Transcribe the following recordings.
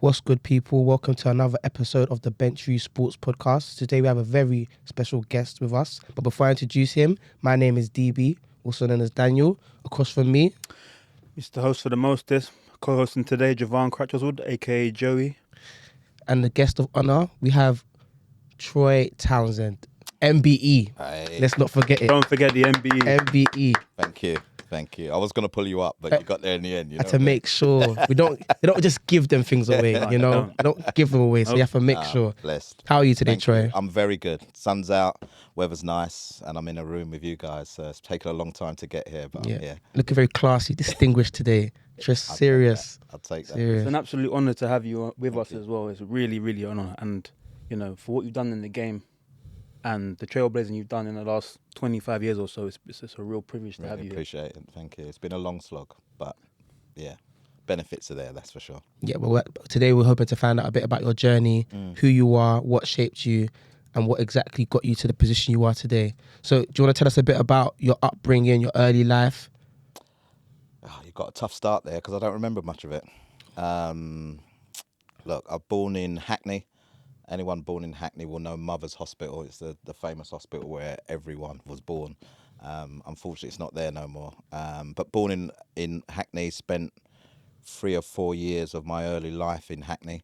What's good, people? Welcome to another episode of the Bench View Sports Podcast. Today we have a very special guest with us. But before I introduce him, my name is DB, also known as Daniel. Across from me, Mr. Host for the Mostest, co-hosting today, Javon Crutcheswood, aka Joey. And the guest of honor, we have Troy Townsend, MBE. Hey. Let's not forget it. Don't forget the MBE. MBE. Thank you. I was going to pull you up, but you got there in the end. You know To make sure we don't just give them things away, you know. I don't give them away, so you have to make sure. Blessed. How are you today, Thank Troy? you. I'm very good. Sun's out, weather's nice, and I'm in a room with you guys. So it's taken a long time to get here, but yeah. Looking very classy, distinguished today. Just serious. I'll take that. Serious. It's an absolute honour to have you with us as well. It's really, really an honour. And, you know, for what you've done in the game and the trailblazing you've done in the last 25 years or so, it's just a real privilege to have you here. Appreciate it. Thank you. It's been a long slog, but yeah, benefits are there, that's for sure. Yeah, well, today we're hoping to find out a bit about your journey, who you are, what shaped you, and what exactly got you to the position you are today. So do you want to tell us a bit about your upbringing, your early life? Oh, you've got a tough start there because I don't remember much of it. Look, I'm born in Hackney. Anyone born in Hackney will know Mother's Hospital. It's the famous hospital where everyone was born. Unfortunately, it's not there no more. But born in Hackney, spent 3 or 4 years of my early life in Hackney.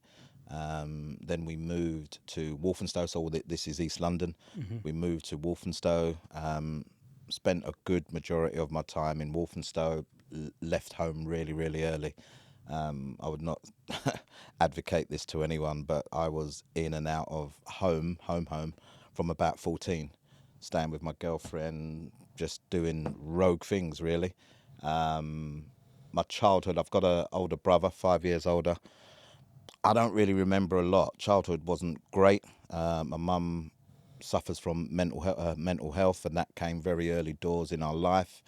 Then we moved to Walthamstow, so this is East London. Mm-hmm. We moved to Walthamstow, spent a good majority of my time in Walthamstow, left home really, really early. I would not advocate this to anyone, but I was in and out of home from about 14, staying with my girlfriend, just doing rogue things, really. My childhood, I've got an older brother, 5 years older. I don't really remember a lot. Childhood wasn't great. My mum suffers from mental health, and that came very early doors in our life.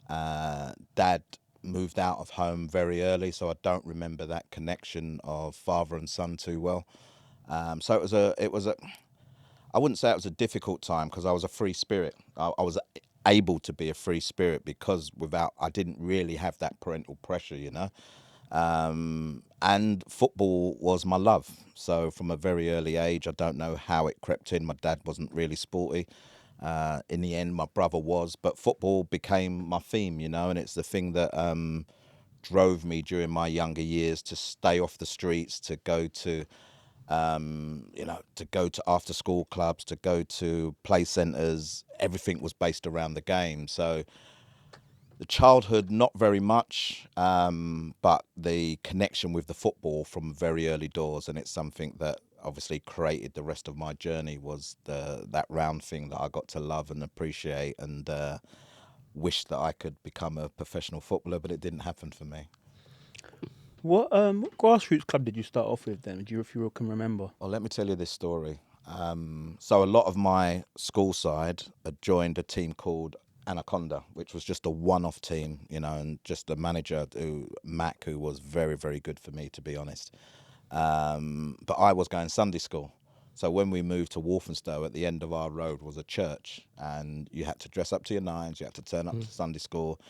Dad moved out of home very early, so I don't remember that connection of father and son too well. So it was a I wouldn't say it was a difficult time because I was a free spirit. I was able to be a free spirit because I didn't really have that parental pressure, you know. And football was my love. So from a very early age, I don't know how it crept in. My dad wasn't really sporty. In the end, my brother was, but football became my theme, you know, and it's the thing that drove me during my younger years to stay off the streets, to go to, to go to after school clubs, to go to play centres. Everything was based around the game. So the childhood, not very much, but the connection with the football from very early doors, and it's something that obviously created the rest of my journey, was that round thing that I got to love and appreciate, and wish that I could become a professional footballer, but it didn't happen for me. What grassroots club did you start off with then, if you can remember? Well, let me tell you this story. So a lot of my school side had joined a team called Anaconda, which was just a one-off team, you know, and just a manager, Mac, who was very, very good for me, to be honest. But I was going Sunday school. So when we moved to Walthamstow, at the end of our road was a church, and you had to dress up to your nines, you had to turn up to Sunday school,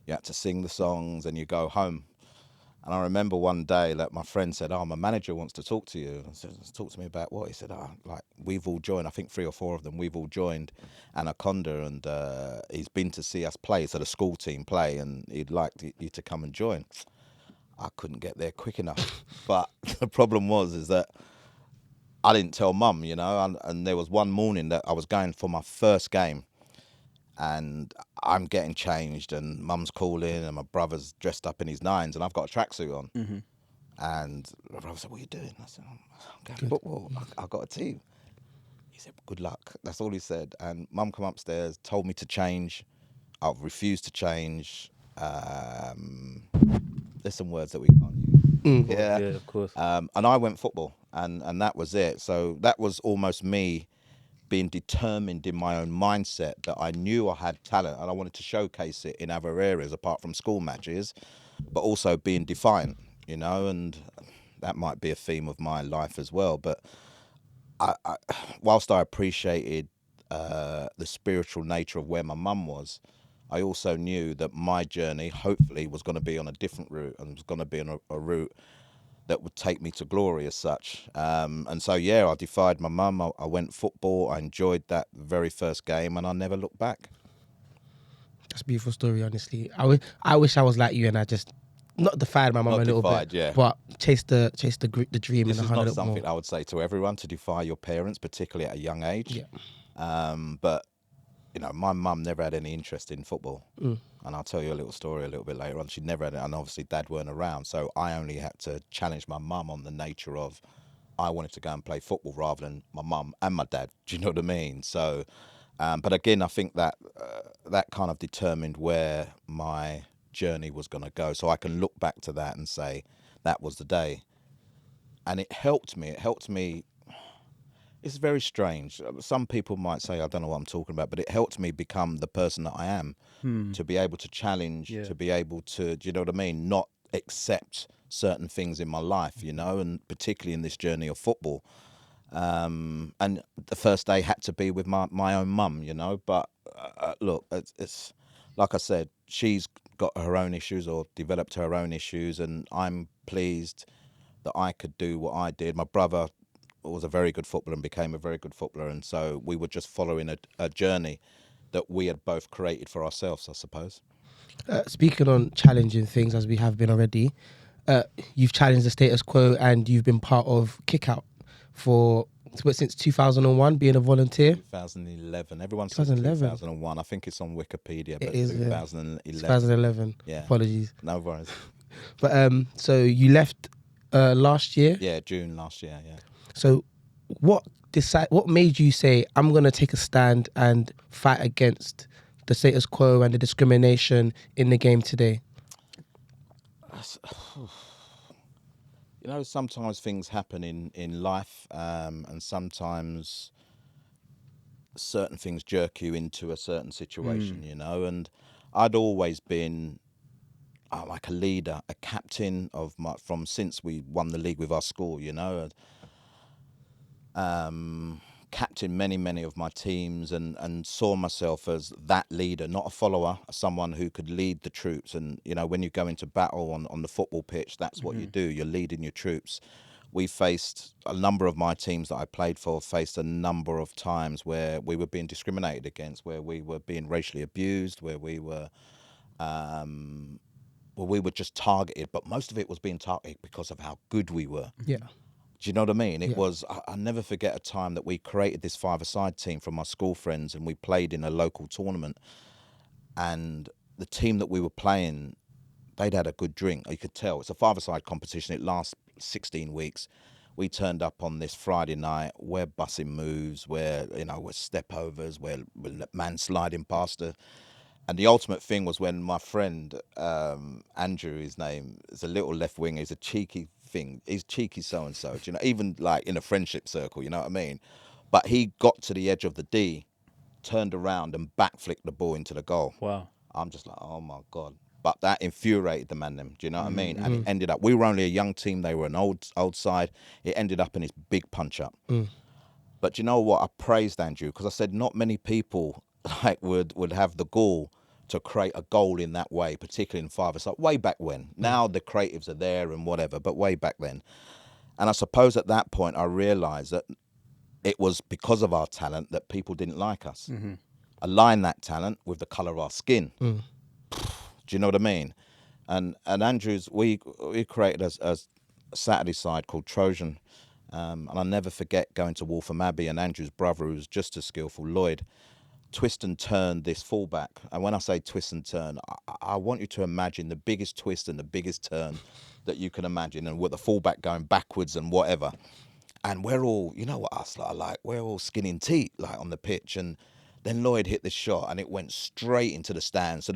you had to sing the songs, and you go home. And I remember one day that my friend said, "Oh, my manager wants to talk to you." I said, "Talk to me about what?" He said, we've all joined, I think 3 or 4 of them, we've all joined Anaconda, and he's been to see us play, so the school team play, and he'd like you to come and join. I couldn't get there quick enough. But the problem is that I didn't tell Mum, you know, and there was one morning that I was going for my first game, and I'm getting changed, and Mum's calling, and my brother's dressed up in his nines, and I've got a tracksuit on. Mm-hmm. And my brother said, "What are you doing?" I said, "I'm going to football. I've got a team." He said, "Good luck." That's all he said. And Mum come upstairs, told me to change. I've refused to change. There's some words that we can't use. Yeah, of course. And I went football, and that was it. So that was almost me being determined in my own mindset that I knew I had talent, and I wanted to showcase it in other areas apart from school matches, but also being defiant, you know, and that might be a theme of my life as well. But whilst I appreciated the spiritual nature of where my mum was, I also knew that my journey hopefully was going to be on a different route, and was going to be on a route that would take me to glory as such. And so, yeah, I defied my mum. I went football. I enjoyed that very first game, and I never looked back. That's a beautiful story, honestly. I wish I was like you and I just not defied my mum Not a little defied, bit, yeah. but chase the dream This and is 100 not something more. I would say to everyone, to defy your parents, particularly at a young age. Yeah. But, you know, my mum never had any interest in football. Mm. And I'll tell you a little story a little bit later on. She never had it, and obviously Dad weren't around. So I only had to challenge my mum on the nature of I wanted to go and play football rather than my mum and my dad. Do you know what I mean? So, but again, I think that that kind of determined where my journey was going to go. So I can look back to that and say that was the day. And it helped me. It helped me. It's very strange. Some people might say, I don't know what I'm talking about, but it helped me become the person that I am, to be able to challenge, to be able to, do you know what I mean? Not accept certain things in my life, you know, and particularly in this journey of football. And the first day had to be with my own mum, you know, but look, it's like I said, she's got her own issues or developed her own issues, and I'm pleased that I could do what I did. My brother was a very good footballer and became a very good footballer, and so we were just following a journey that we had both created for ourselves, I suppose. Speaking on challenging things, as we have been already, you've challenged the status quo and you've been part of Kick Out since 2001, being a volunteer. 2011. Everyone says 2001. I think it's on Wikipedia, but It is 2011. 2011. Yeah. Apologies. No worries. But so you left last year. Yeah, June last year. Yeah. So what made you say, I'm going to take a stand and fight against the status quo and the discrimination in the game today? You know, sometimes things happen in life, and sometimes certain things jerk you into a certain situation, you know, and I'd always been like a leader, a captain from since we won the league with our school, you know, captain many of my teams, and saw myself as that leader, not a follower, someone who could lead the troops. And you know, when you go into battle on the football pitch, that's what you do. You're leading your troops. We faced a number of my teams that I played for faced a number of times where we were being discriminated against, where we were being racially abused, where we were just targeted, but most of it was being targeted because of how good we were. Yeah. Do you know what I mean? It was, I'll never forget a time that we created this five-a-side team from my school friends, and we played in a local tournament, and the team that we were playing, they'd had a good drink. You could tell. It's a five-a-side competition. It lasts 16 weeks. We turned up on this Friday night. We're bussing moves. We're step-overs. We're man sliding past us. And the ultimate thing was when my friend, Andrew, his name, is a little left wing. He's a cheeky thing. He's cheeky so-and-so, you know, even like in a friendship circle, you know what I mean? But he got to the edge of the D, turned around and backflicked the ball into the goal. Wow. I'm just like, oh my God. But that infuriated the man them, do you know what I mean? And it ended up, we were only a young team. They were an old side. It ended up in this big punch-up. But you know what? I praised Andrew because I said not many people would have the gall to create a goal in that way, particularly in five-a-side, way back when. Now the creatives are there and whatever, but way back then. And I suppose at that point I realised that it was because of our talent that people didn't like us. Align that talent with the colour of our skin. Do you know what I mean? And Andrews, we created a Saturday side called Trojan. And I'll never forget going to Waltham Abbey, and Andrew's brother, who was just as skillful, Lloyd, twist and turn this fullback. And when I say twist and turn, I want you to imagine the biggest twist and the biggest turn that you can imagine, and with the fullback going backwards and whatever. And we're all, you know what us like, we're all skinning teeth like on the pitch. And then Lloyd hit this shot and it went straight into the stand. So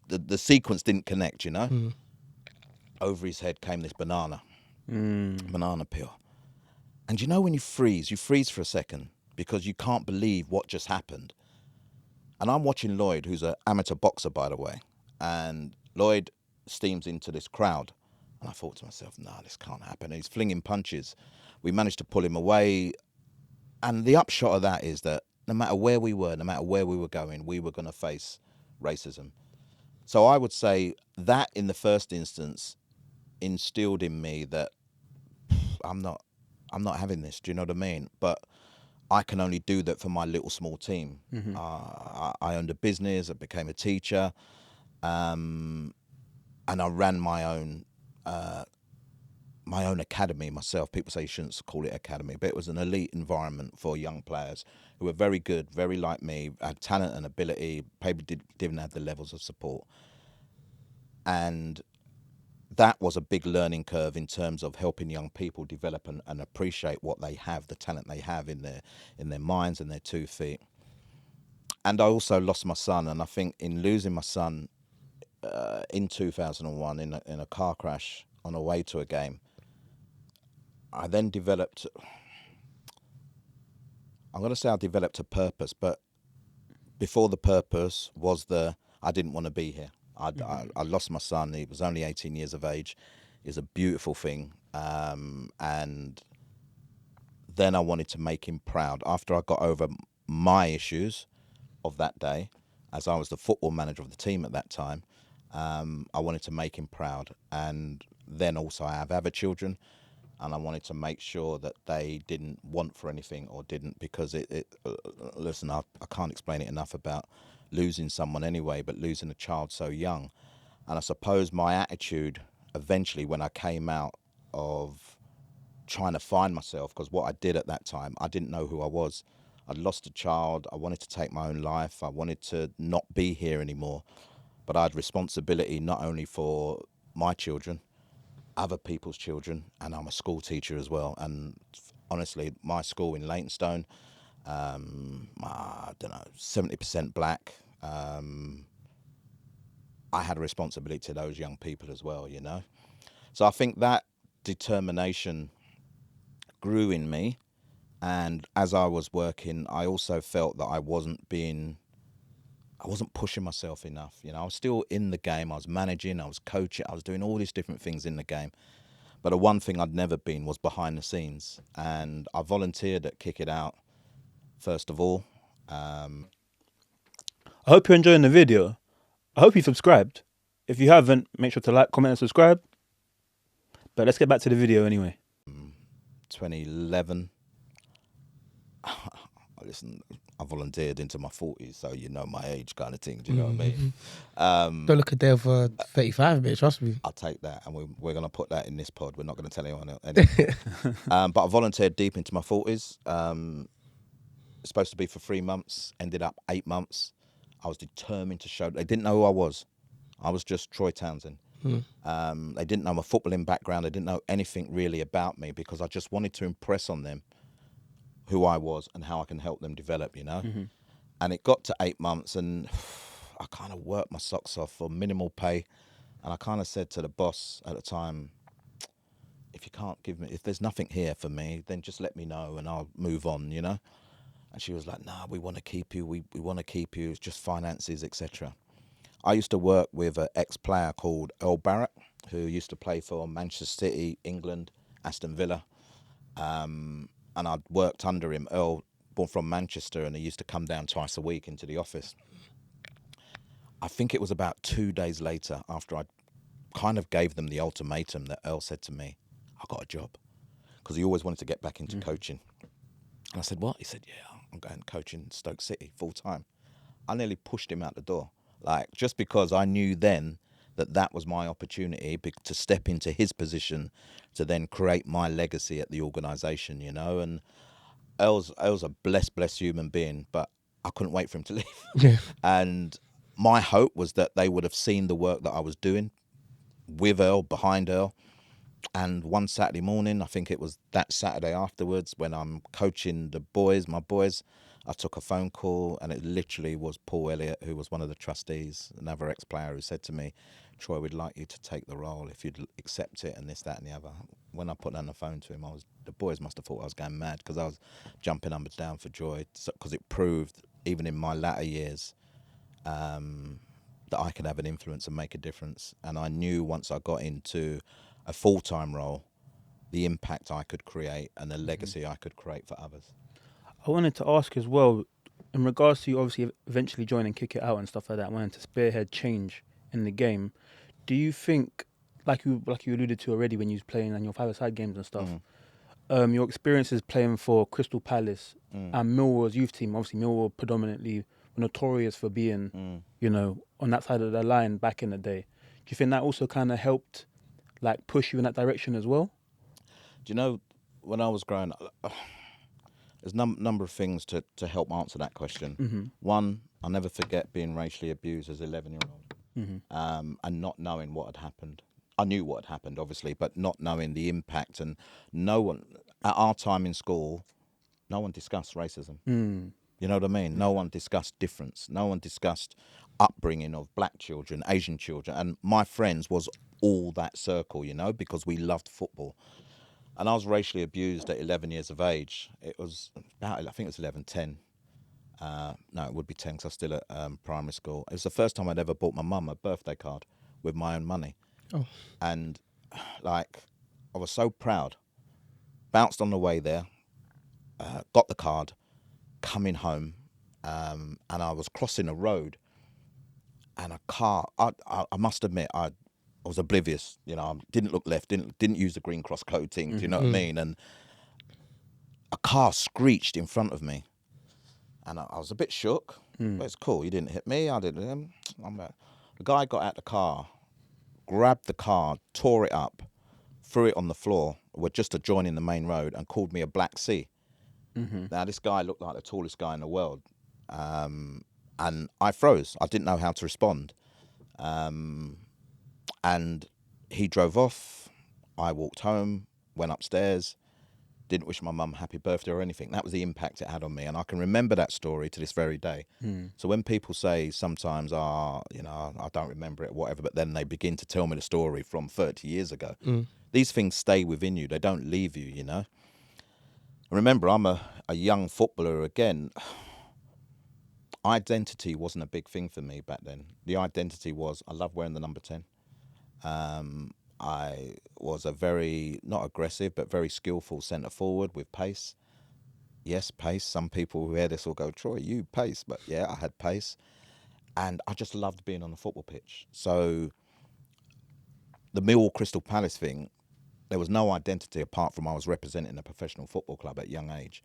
the sequence didn't connect, you know. Over his head came this banana peel. And you know when you freeze for a second because you can't believe what just happened. And I'm watching Lloyd, who's an amateur boxer, by the way. And Lloyd steams into this crowd. And I thought to myself, no, this can't happen. And he's flinging punches. We managed to pull him away. And the upshot of that is that no matter where we were, no matter where we were going, we were going to face racism. So I would say that in the first instance instilled in me that I'm not having this. Do you know what I mean? But I can only do that for my little small team. I owned a business. I became a teacher, and I ran my own academy myself. People say you shouldn't call it academy, but it was an elite environment for young players who were very good, very like me, had talent and ability. Maybe didn't have the levels of support, and that was a big learning curve in terms of helping young people develop and appreciate what they have, the talent they have in their minds and their 2 feet. And I also lost my son, and I think in losing my son in 2001 in a car crash on a way to a game, I then developed, I'm going to say I developed a purpose, but before the purpose was I didn't want to be here. I lost my son. He was only 18 years of age. It was a beautiful thing. And then I wanted to make him proud. After I got over my issues of that day, as I was the football manager of the team at that time, I wanted to make him proud. And then also I have other children, and I wanted to make sure that they didn't want for anything or didn't, because listen, I can't explain it enough about losing someone anyway, but losing a child so young. And I suppose my attitude eventually, when I came out of trying to find myself, because what I did at that time, I didn't know who I was. I'd lost a child. I wanted to take my own life. I wanted to not be here anymore. But I had responsibility not only for my children, other people's children, and I'm a school teacher as well. And honestly, my school in Leyton, I don't know, 70% black. I had a responsibility to those young people as well, you know. So I think that determination grew in me, and as I was working, I also felt that I wasn't pushing myself enough. You know, I was still in the game. I was managing, I was coaching, I was doing all these different things in the game. But the one thing I'd never been was behind the scenes. And I volunteered at Kick It Out, first of all. I hope you're enjoying the video. I hope you subscribed. If you haven't, make sure to like, comment, and subscribe. But let's get back to the video anyway. 2011. Listen, I volunteered into my 40s, so you know my age kind of thing. Do you know what I mean? Don't look a day for 35, mate. Trust me. I'll take that, and we're going to put that in this pod. We're not going to tell anyone else. Anyway. But I volunteered deep into my 40s. It's supposed to be for 3 months. Ended up 8 months. I was determined to show. They didn't know who I was. I was just Troy Townsend. They didn't know my footballing background. They didn't know anything really about me, because I just wanted to impress on them who I was and how I can help them develop, you know. And it got to 8 months, and I kind of worked my socks off for minimal pay. And I kind of said to the boss at the time, if there's nothing here for me, then just let me know and I'll move on, you know. And she was like, nah, we want to keep you. We want to keep you. It's just finances, etc. I used to work with an ex-player called Earl Barrett, who used to play for Manchester City, England, Aston Villa. And I'd worked under him. Earl, born from Manchester, and he used to come down twice a week into the office. I think it was about 2 days later, after I kind of gave them the ultimatum, that Earl said to me, I got a job. Because he always wanted to get back into coaching. And I said, what? He said, yeah, I'm going coaching Stoke City full time. I nearly pushed him out the door. Like, just because I knew then that was my opportunity to step into his position to then create my legacy at the organisation, you know. And Earl's a blessed human being, but I couldn't wait for him to leave. Yeah. And my hope was that they would have seen the work that I was doing with Earl, behind Earl. And one Saturday morning, I think it was that Saturday afterwards, when I'm coaching my boys, I took a phone call, and it literally was Paul Elliott, who was one of the trustees, another ex-player, who said to me, Troy, we'd like you to take the role if you'd accept it, and this, that, and the other. When I put down the phone to him, the boys must have thought I was going mad, because I was jumping up and down for joy, because it proved, even in my latter years, that I could have an influence and make a difference. And I knew once I got into a full-time role, the impact I could create and the legacy I could create for others. I wanted to ask as well, in regards to you obviously eventually joining Kick It Out and stuff like that, wanting to spearhead change in the game, do you think, like you alluded to already when you was playing on your five-a-side games and stuff, your experiences playing for Crystal Palace and Millwall's youth team. Obviously, Millwall predominantly notorious for being, you know, on that side of the line back in the day. Do you think that also kind of helped, like, push you in that direction as well? Do you know, when I was growing up, there's a number of things to help answer that question. One, I'll never forget being racially abused as an 11-year-old and not knowing what had happened. I knew what had happened, obviously, but not knowing the impact. And no one, at our time in school, no one discussed racism. You know what I mean? No one discussed difference. No one discussed upbringing of black children, Asian children. And my friends was all that circle, you know, because we loved football. And I was racially abused at 11 years of age. It was about, I think it was 11, 10. No, it would be 10 because I was still at primary school. It was the first time I'd ever bought my mum a birthday card with my own money. Oh. And, like, I was so proud. Bounced on the way there, got the card, coming home, and I was crossing a road, and a car, I must admit, I was oblivious, you know, I didn't look left, didn't use the green cross coating, do you know what I mean? And a car screeched in front of me, and I was a bit shook, but it's cool, he didn't hit me, I didn't hit him. The guy got out the car, grabbed the car, tore it up, threw it on the floor, we're just adjoining the main road, and called me a black C. Now, this guy looked like the tallest guy in the world, and I froze. I didn't know how to respond. And he drove off. I walked home, went upstairs, didn't wish my mum happy birthday or anything. That was the impact it had on me, and I can remember that story to this very day. So when people say sometimes, you know, I don't remember it, whatever, but then they begin to tell me the story from 30 years ago, these things stay within you. They don't leave you, you know. Remember, I'm a young footballer again. Identity wasn't a big thing for me back then. The identity was I love wearing the number 10. I was a very, not aggressive, but very skillful centre forward with pace. Yes, pace. Some people who hear this will go, Troy, you pace. But yeah, I had pace. And I just loved being on the football pitch. So the Millwall Crystal Palace thing, there was no identity apart from I was representing a professional football club at a young age.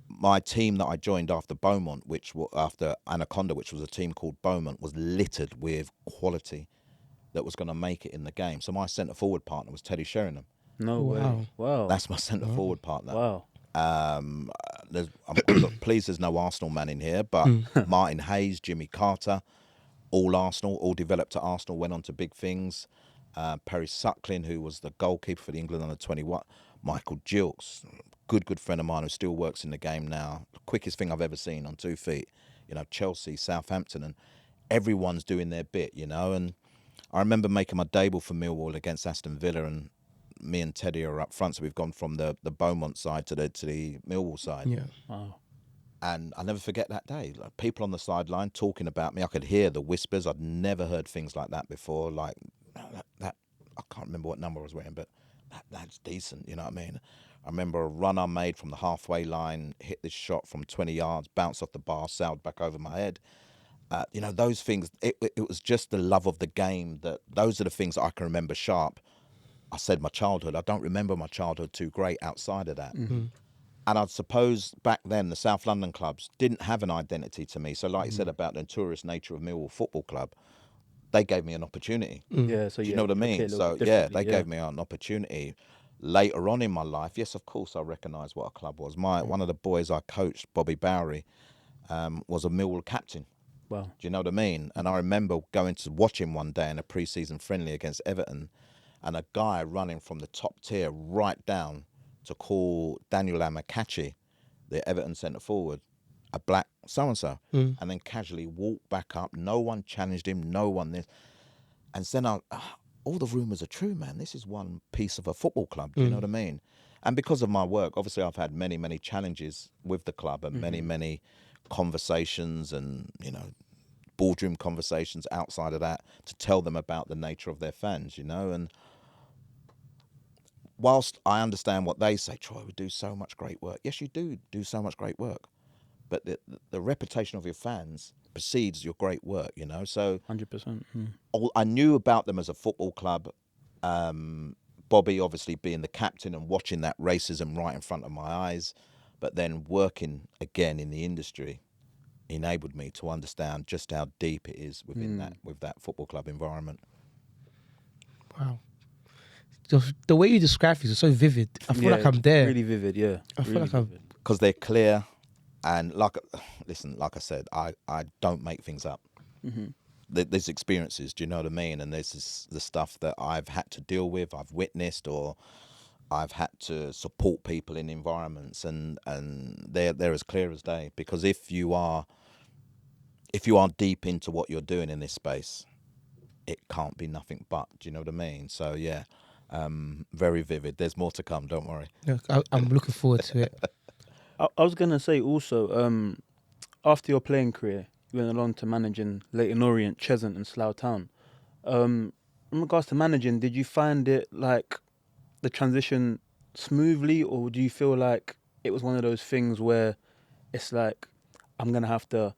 My team that I joined after Beaumont, after Anaconda, which was a team called Beaumont, was littered with quality that was going to make it in the game. So my centre forward partner was Teddy Sheringham. No way. Wow. That's my centre forward partner. Wow. I'm pleased there's no Arsenal man in here, but Martin Hayes, Jimmy Carter, all Arsenal, all developed at Arsenal, went on to big things. Perry Suckling, who was the goalkeeper for the England under-21, Michael Gilks, good friend of mine who still works in the game now. The quickest thing I've ever seen on 2 feet. You know, Chelsea, Southampton, and everyone's doing their bit, you know. And I remember making my debut for Millwall against Aston Villa, and me and Teddy are up front, so we've gone from the Beaumont side to the Millwall side. Yeah. Wow. And I'll never forget that day. Like, people on the sideline talking about me. I could hear the whispers. I'd never heard things like that before. Like that I can't remember what number I was wearing, but that's decent, you know what I mean? I remember a run I made from the halfway line, hit this shot from 20 yards, bounced off the bar, sailed back over my head. You know, those things, it was just the love of the game. Those are the things that I can remember sharp. I said my childhood. I don't remember my childhood too great outside of that. And I suppose back then the South London clubs didn't have an identity to me. So like you said about the tourist nature of Millwall Football Club, they gave me an opportunity. Yeah, so Do you know what I mean? So yeah, they gave me an opportunity. Later on in my life, yes, of course, I recognised what a club was. One of the boys I coached, Bobby Bowery, was a Millwall captain. Wow. Do you know what I mean? And I remember going to watch him one day in a pre-season friendly against Everton, and a guy running from the top tier right down to call Daniel Amakachi, the Everton centre forward, a black so-and-so, and then casually walked back up. No one challenged him, no one this. And then all the rumours are true, man. This is one piece of a football club, do you know what I mean? And because of my work, obviously I've had many, many challenges with the club and many, many conversations and, you know, boardroom conversations outside of that to tell them about the nature of their fans, you know. And whilst I understand what they say, Troy, we do so much great work. Yes, you do so much great work. But the reputation of your fans precedes your great work, you know. So 100%. I knew about them as a football club, Bobby obviously being the captain and watching that racism right in front of my eyes, but then working again in the industry enabled me to understand just how deep it is within that football club environment. Wow. The way you describe things is so vivid. I feel like I'm there. Really vivid, yeah. I feel like I'm... Because they're clear, and like I said, I don't make things up. There's experiences, do you know what I mean? And there's the stuff that I've had to deal with, I've witnessed, or I've had to support people in environments, and they're as clear as day. Because if you are deep into what you're doing in this space, it can't be nothing but. Do you know what I mean? So yeah, very vivid. There's more to come. Don't worry. Look, I'm looking forward to it. I was gonna say also, after your playing career, you went along to managing Leyton Orient, Cheshunt, and Slough Town. In regards to managing, did you find it like the transition smoothly, or do you feel like it was one of those things where it's like I'm gonna have to,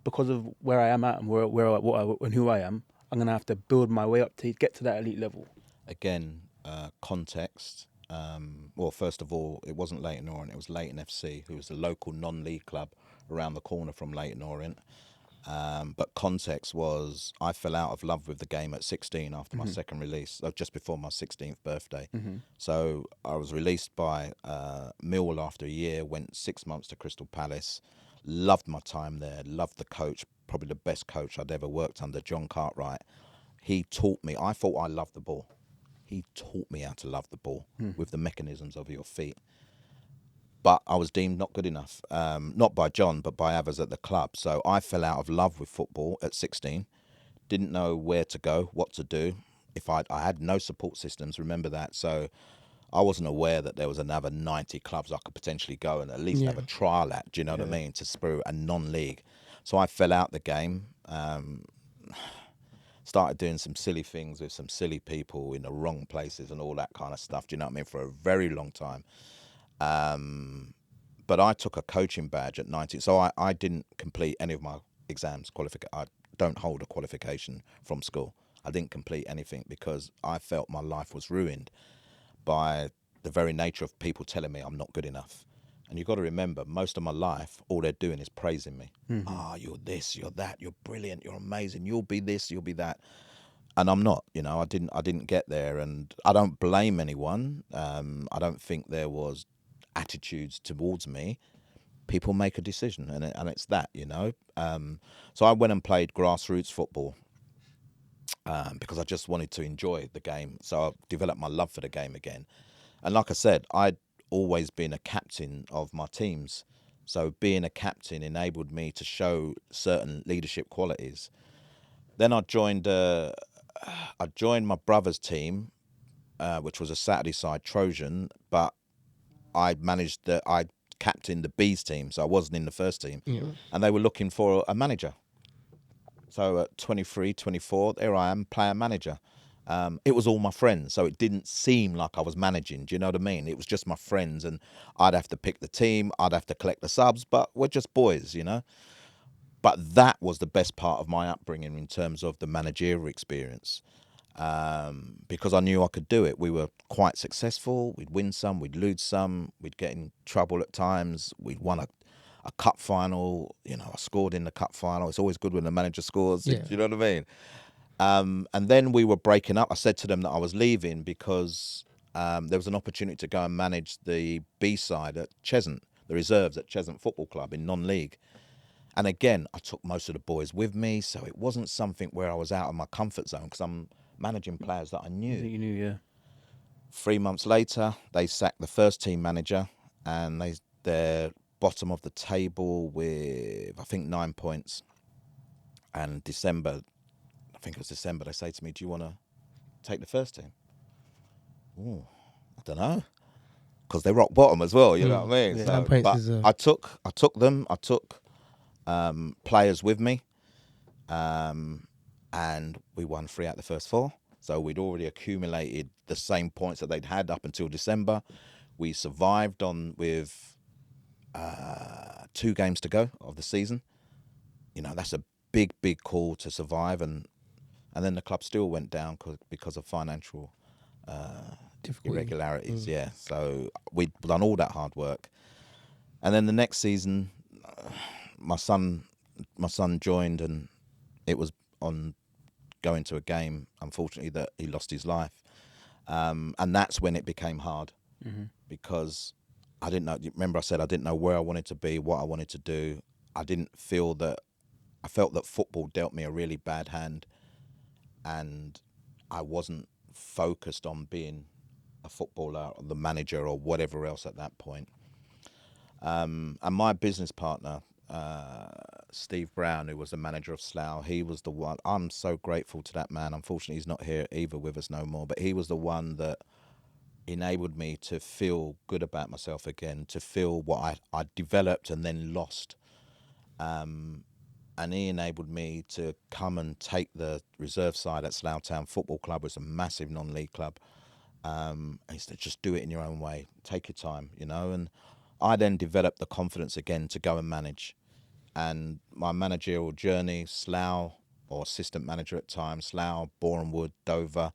because of where I am at and and who I am, I'm gonna have to build my way up to get to that elite level? Again, context. Well, first of all, it wasn't Leyton Orient, it was Leyton FC, who was the local non-league club around the corner from Leyton Orient. But context was I fell out of love with the game at 16 after my second release, just before my 16th birthday. So I was released by Millwall after a year, went 6 months to Crystal Palace, loved my time there, loved the coach, probably the best coach I'd ever worked under, John Cartwright. He taught me, I thought I loved the ball. He taught me how to love the ball with the mechanisms of your feet. But I was deemed not good enough, not by John, but by others at the club. So I fell out of love with football at 16, didn't know where to go, what to do. I had no support systems, remember that. So I wasn't aware that there was another 90 clubs I could potentially go and at least have a trial at, do you know what I mean, to spur a non-league. So I fell out the game, started doing some silly things with some silly people in the wrong places and all that kind of stuff, do you know what I mean, for a very long time. But I took a coaching badge at 19, so I didn't complete any of my exams. I don't hold a qualification from school. I didn't complete anything because I felt my life was ruined by the very nature of people telling me I'm not good enough. And you've got to remember, most of my life, all they're doing is praising me. You're this, you're that, you're brilliant, you're amazing, you'll be this, you'll be that. And I'm not, you know, I didn't get there, and I don't blame anyone. I don't think there was attitudes towards me. People make a decision, and it's that, you know. So I went and played grassroots football because I just wanted to enjoy the game. So I developed my love for the game again. And like I said, I'd always been a captain of my teams. So being a captain enabled me to show certain leadership qualities. Then I joined my brother's team, which was a Saturday side Trojan, but I captained the B's team, so I wasn't in the first team. And they were looking for a manager. So at 23, 24, there I am, player manager. It was all my friends, so it didn't seem like I was managing, do you know what I mean? It was just my friends, and I'd have to pick the team, I'd have to collect the subs, but we're just boys, you know? But that was the best part of my upbringing in terms of the managerial experience, because I knew I could do it. We were quite successful. We'd win some, we'd lose some, we'd get in trouble at times. We'd won a cup final. You know, I scored in the cup final. It's always good when the manager scores. Do you know what I mean? And then we were breaking up. I said to them that I was leaving because there was an opportunity to go and manage the B side at Cheshunt, the reserves at Cheshunt Football Club in non-league. And again, I took most of the boys with me, so it wasn't something where I was out of my comfort zone because I'm managing players that I knew. You knew, yeah. 3 months later, they sacked the first team manager, and they're bottom of the table with, I think, 9 points. And December, they say to me, do you want to take the first team? Oh, I don't know. Because they're rock bottom as well, you know what I mean? Yeah. So, 9 points I took them. I took players with me, and we won 3 out of the first 4. So we'd already accumulated the same points that they'd had up until December. We survived with 2 games to go of the season. You know, that's a big call to survive, and then the club still went down because of financial irregularities. Yeah, so we'd done all that hard work, and then the next season, my son joined, and it was on going to a game. Unfortunately, that he lost his life, and that's when it became hard because I didn't know. Remember, I said I didn't know where I wanted to be, what I wanted to do. I felt that football dealt me a really bad hand, and I wasn't focused on being a footballer or the manager or whatever else at that point. And my business partner, Steve Brown, who was the manager of Slough, he was the one. I'm so grateful to that man. Unfortunately, he's not here either with us no more, but he was the one that enabled me to feel good about myself again, to feel what I developed and then lost. And he enabled me to come and take the reserve side at Slough Town Football Club, which was a massive non-league club. And he said, just do it in your own way, take your time, And I then developed the confidence again to go and manage. And my managerial journey, Slough, or assistant manager at times, Slough, Bournemouth, Dover,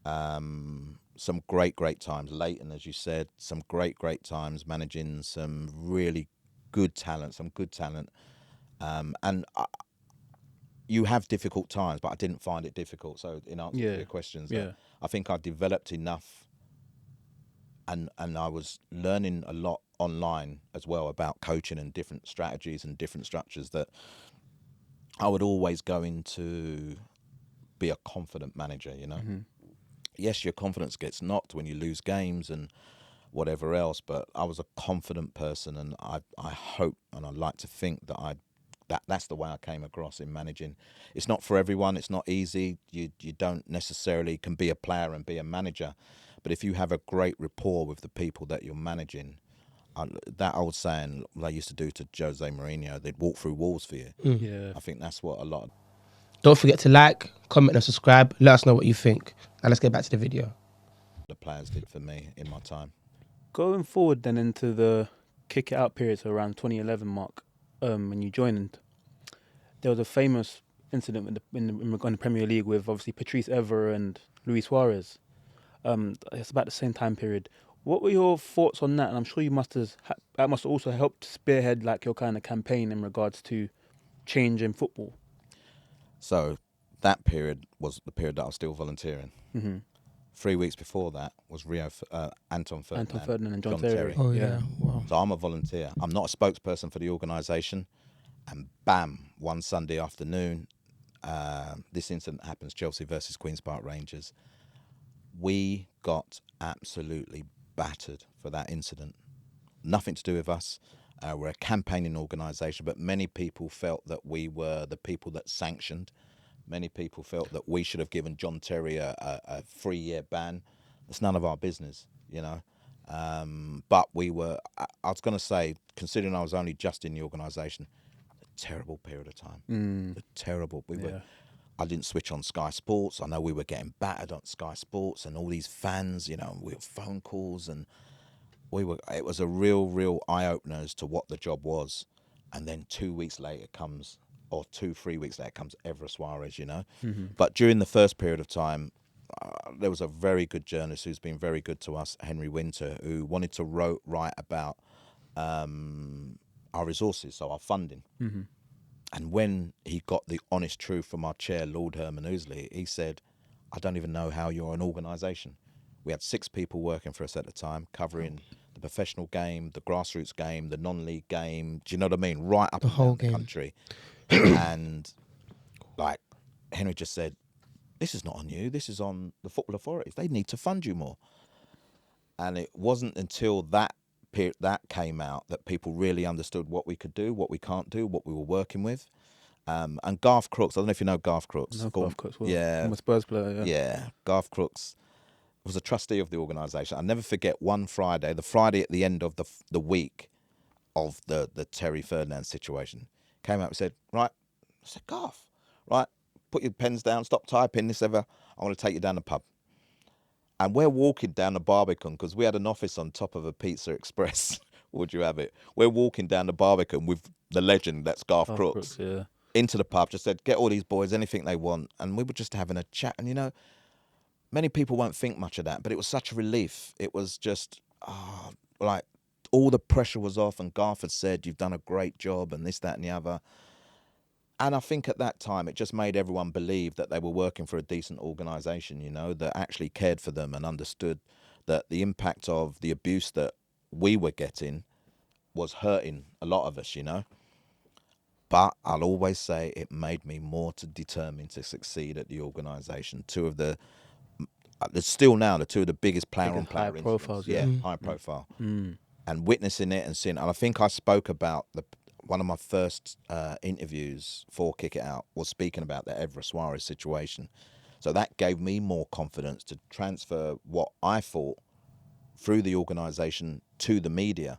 some great times. Leyton, as you said, some great times managing some really good talent, and you have difficult times, but I didn't find it difficult. So in answer to your questions, I think I developed enough, and I was learning a lot online as well about coaching and different strategies and different structures, that I would always go into be a confident manager, Yes, your confidence gets knocked when you lose games and whatever else, but I was a confident person, and I hope and I like to think that that's the way I came across in managing. It's not for everyone. It's not easy. You don't necessarily can be a player and be a manager, but if you have a great rapport with the people that you're managing, that old saying they used to do to Jose Mourinho, they'd walk through walls for you. I think that's what a lot of... Don't forget to like, comment and subscribe. Let us know what you think. And let's get back to the video. The players did for me in my time. Going forward then into the kick it out period, so around 2011 mark, when you joined, there was a famous incident in the Premier League with obviously Patrice, Evra and Luis Suarez. It's about the same time period. What were your thoughts on that? And I'm sure you that must have also helped spearhead like your kind of campaign in regards to change in football. So that period was the period that I was still volunteering. 3 weeks before that was Anton Ferdinand and John Terry. Terry. Oh, yeah. Wow. So I'm a volunteer. I'm not a spokesperson for the organisation. And bam, one Sunday afternoon, this incident happens, Chelsea versus Queen's Park Rangers. We got absolutely battered for that incident. Nothing to do with us. We're a campaigning organisation, but many people felt that we were the people that sanctioned. Many people felt that we should have given John Terry a 3-year ban. It's none of our business, But we were, I was going to say, considering I was only just in the organisation, a terrible period of time. Terrible. I didn't switch on Sky Sports. I know we were getting battered on Sky Sports and all these fans, we were phone calls, and it was a real eye-opener as to what the job was. And then 2 weeks later comes, or 2-3 weeks later comes Evra Suarez, But during the first period of time, there was a very good journalist who's been very good to us, Henry Winter, who wanted to write about our resources, so our funding. And when he got the honest truth from our chair, Lord Herman Ousley, he said, I don't even know how you're an organisation. We had 6 people working for us at the time, covering the professional game, the grassroots game, the non-league game. Do you know what I mean? Right up and down the country. And like Henry just said, this is not on you. This is on the football authorities. They need to fund you more. And it wasn't until that came out that people really understood what we could do, what we can't do, what we were working with. And Garth Crooks, I don't know if you know Garth Crooks. No, Garth Crooks. Well, yeah. I'm a Spurs player, Yeah, Garth Crooks was a trustee of the organisation. I'll never forget one Friday, the Friday at the end of the week of the Terry Ferdinand situation, came out and said, right, I said, Garth, right, put your pens down, stop typing this ever, I want to take you down the pub. And we're walking down the Barbican, because we had an office on top of a Pizza Express, would you have it? We're walking down the Barbican with the legend, that's Garth Crooks, into the pub, just said, get all these boys anything they want. And we were just having a chat, and many people won't think much of that, but it was such a relief. It was just like all the pressure was off, and Garth had said, "You've done a great job," and this, that, and the other. And I think at that time, it just made everyone believe that they were working for a decent organisation, you know, that actually cared for them and understood that the impact of the abuse that we were getting was hurting a lot of us, you know. But I'll always say it made me more determined to succeed at the organisation. Two of the still now the two of the biggest player-on-player high profiles, yeah. high profile, and witnessing it and seeing. And I think I spoke about one of my first interviews for Kick It Out was speaking about the Evra Suarez situation. So that gave me more confidence to transfer what I thought through the organisation to the media.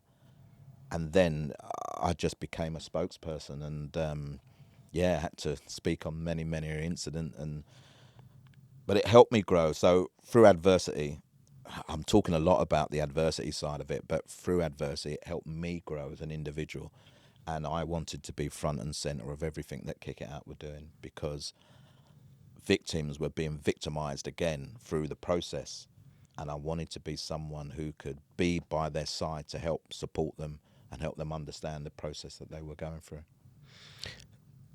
And then I just became a spokesperson and, had to speak on many incidents. But it helped me grow. So through adversity, I'm talking a lot about the adversity side of it, but through adversity, it helped me grow as an individual. And I wanted to be front and centre of everything that Kick It Out were doing, because victims were being victimised again through the process. And I wanted to be someone who could be by their side to help support them and help them understand the process that they were going through.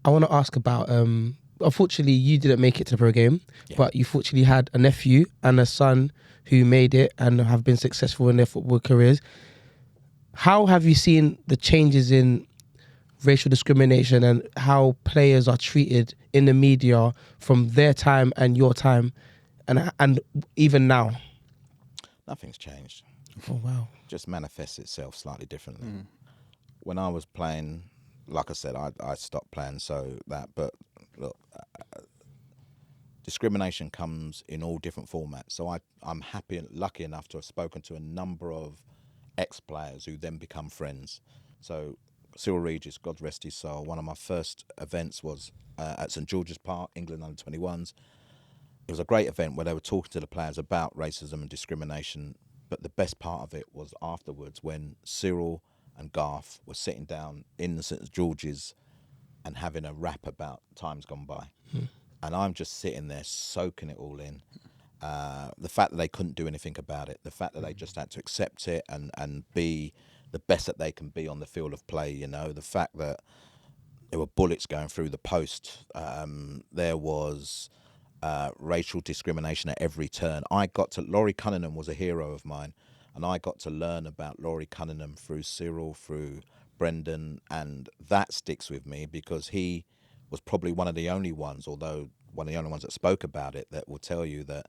I want to ask about, unfortunately, you didn't make it to the pro game, but you fortunately had a nephew and a son who made it and have been successful in their football careers. How have you seen the changes in racial discrimination and how players are treated in the media from their time and your time and even now? Nothing's changed. Oh, wow. Just manifests itself slightly differently. When I was playing, like I said, I stopped playing, but look, discrimination comes in all different formats. So I'm happy and lucky enough to have spoken to a number of ex-players who then become friends. So Cyril Regis, God rest his soul, one of my first events was at St George's Park, England under-21s. It was a great event where they were talking to the players about racism and discrimination, but the best part of it was afterwards when Cyril and Garth were sitting down in the St George's and having a rap about times gone by. And I'm just sitting there soaking it all in. The fact that they couldn't do anything about it, the fact that they just had to accept it and be the best that they can be on the field of play, you know, the fact that there were bullets going through the post, there was racial discrimination at every turn. Laurie Cunningham was a hero of mine, and I got to learn about Laurie Cunningham through Cyril, through Brendan, and that sticks with me because he was probably one of the only ones that spoke about it, that will tell you that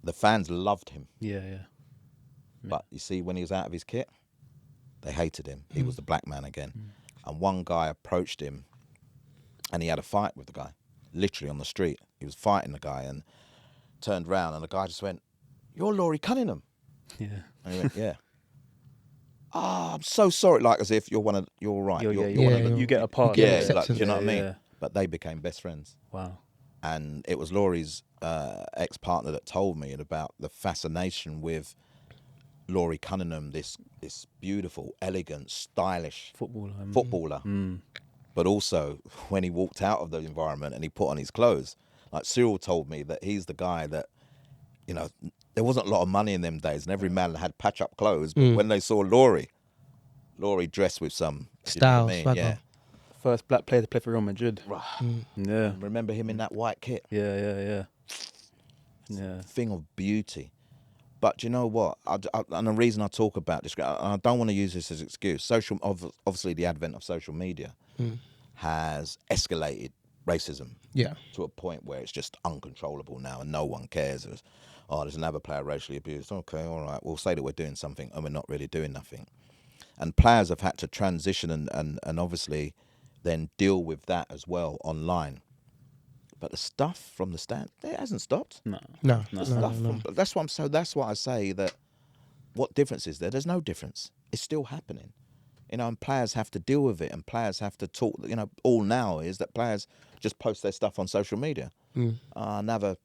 the fans loved him. Yeah. But you see, when he was out of his kit, they hated him. He was the black man again. And one guy approached him and he had a fight with the guy, literally on the street. He was fighting the guy and turned round and the guy just went, "You're Laurie Cunningham." Yeah. And he went, "Yeah." "Ah, I'm so sorry." Like as if you're all right. You get a part. Yeah, Yeah, like, do you know what I mean? Yeah. But they became best friends. Wow. And it was Laurie's ex-partner that told me about the fascination with Laurie Cunningham, this beautiful, elegant, stylish footballer. But also, when he walked out of the environment and he put on his clothes, like Cyril told me that he's the guy that, you know, there wasn't a lot of money in them days and every man had patch-up clothes. But when they saw Laurie dressed with some style, you know what I mean? Yeah. First black player to play for Real Madrid. Yeah. Remember him in that white kit? Yeah. Thing of beauty. But do you know what? And the reason I talk about this, I don't want to use this as an excuse. Obviously, the advent of social media has escalated racism to a point where it's just uncontrollable now and no one cares. There's another player racially abused. Okay, all right, we'll say that we're doing something and we're not really doing nothing. And players have had to transition and obviously then deal with that as well online. But the stuff from the stand, it hasn't stopped. No. That's why I say that what difference is there? There's no difference. It's still happening. You know, and players have to deal with it and players have to talk. You know, all now is that players just post their stuff on social media. There's another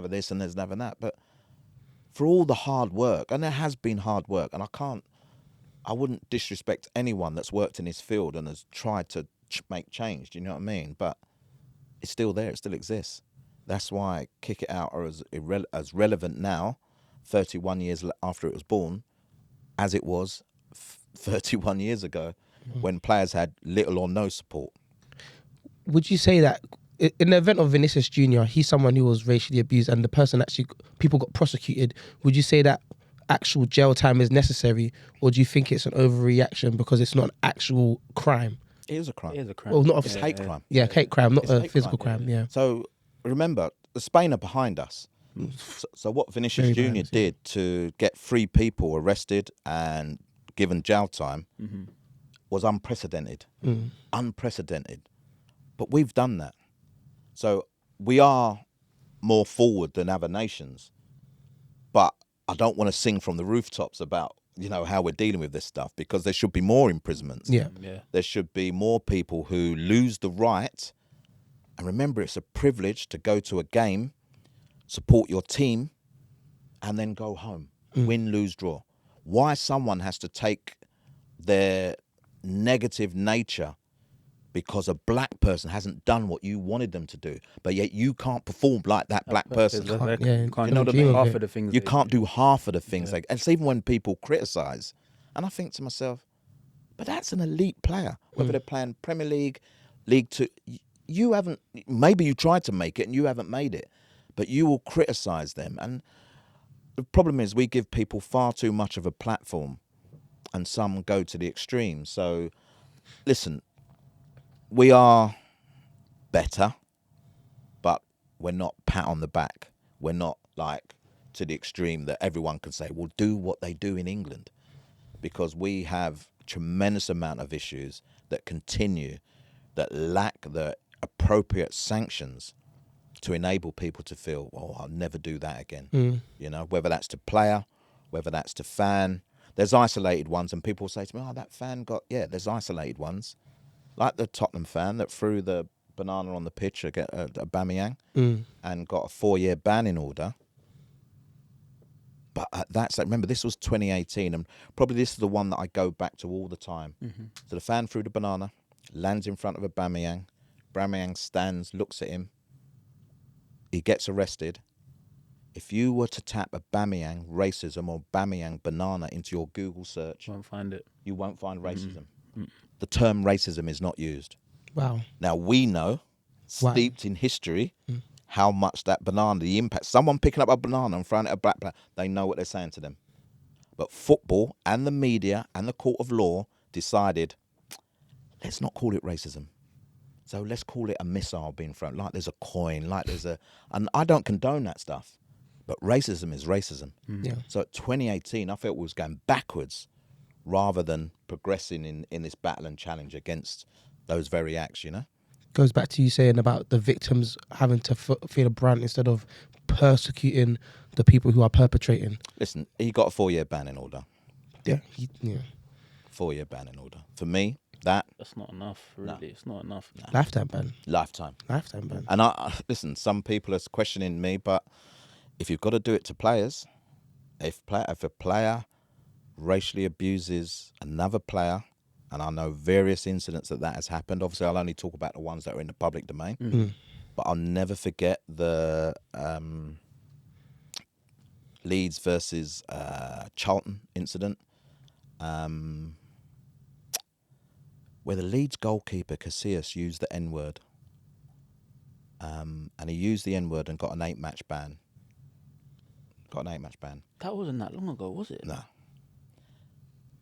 this and there's another that. But for all the hard work, and there has been hard work, and I wouldn't disrespect anyone that's worked in this field and has tried to make change. Do you know what I mean? But it's still there. It still exists. That's why Kick It Out are as relevant now, 31 years after it was born, as it was 31 years ago when players had little or no support. Would you say that in the event of Vinicius Jr., he's someone who was racially abused and the person actually, people got prosecuted, would you say that actual jail time is necessary, or do you think it's an overreaction because it's not an actual crime? It is a crime. It is a crime. Well, not It's hate crime. Yeah, hate crime, not It's a hate physical crime. crime. Yeah. So remember, Spain are behind us. So what Vinicius Very Jr. behind us, did to get 3 people arrested and given jail time was unprecedented. Unprecedented. But we've done that. So we are more forward than other nations. But I don't want to sing from the rooftops about, how we're dealing with this stuff, because there should be more imprisonments. Yeah. There should be more people who lose the right. And remember, it's a privilege to go to a game, support your team, and then go home. Win, lose, draw. Why someone has to take their negative nature because a black person hasn't done what you wanted them to do, but yet you can't perform like that black person. You can't You do know what I mean? half of the things. You can't do half of the things. And it's even when people criticise. And I think to myself, but that's an elite player. Whether they're playing Premier League, League Two, you haven't, maybe you tried to make it and you haven't made it, but you will criticise them. And the problem is we give people far too much of a platform and some go to the extreme. So, listen, we are better, but we're not pat on the back. We're not like to the extreme that everyone can say, well, do what they do in England. Because we have tremendous amount of issues that continue, that lack the appropriate sanctions to enable people to feel, oh, I'll never do that again. Whether that's to player, whether that's to fan. There's isolated ones, and people say to me, oh, that fan there's isolated ones. Like the Tottenham fan that threw the banana on the pitch against Aubameyang and got a 4-year banning order. But remember, this was 2018, and probably this is the one that I go back to all the time. So the fan threw the banana, lands in front of Aubameyang. Aubameyang stands, looks at him. He gets arrested. If you were to tap Aubameyang racism or Aubameyang banana into your Google search, Won't find it. You won't find racism. The term racism is not used. Wow. Now we know, steeped in history, how much that banana, the impact. Someone picking up a banana and throwing it at a black player, they know what they're saying to them. But football and the media and the court of law decided, let's not call it racism. So let's call it a missile being thrown, like there's a coin, and I don't condone that stuff. But racism is racism. Yeah. So at 2018, I felt we was going backwards rather than progressing in this battle and challenge against those very acts, Goes back to you saying about the victims having to feel a brand instead of persecuting the people who are perpetrating. Listen, he got a 4-year banning order. Yeah. 4-year banning order. For me, that's not enough, really. No. It's not enough. No. Lifetime ban. Lifetime ban. And I listen, some people are questioning me, but if you've got to do it to players, if a player racially abuses another player, and I know various incidents that has happened. Obviously, I'll only talk about the ones that are in the public domain. But I'll never forget the Leeds versus Charlton incident, where the Leeds goalkeeper, Casillas, used the N-word. And he used the N-word and got an 8-match ban. That wasn't that long ago, was it? No.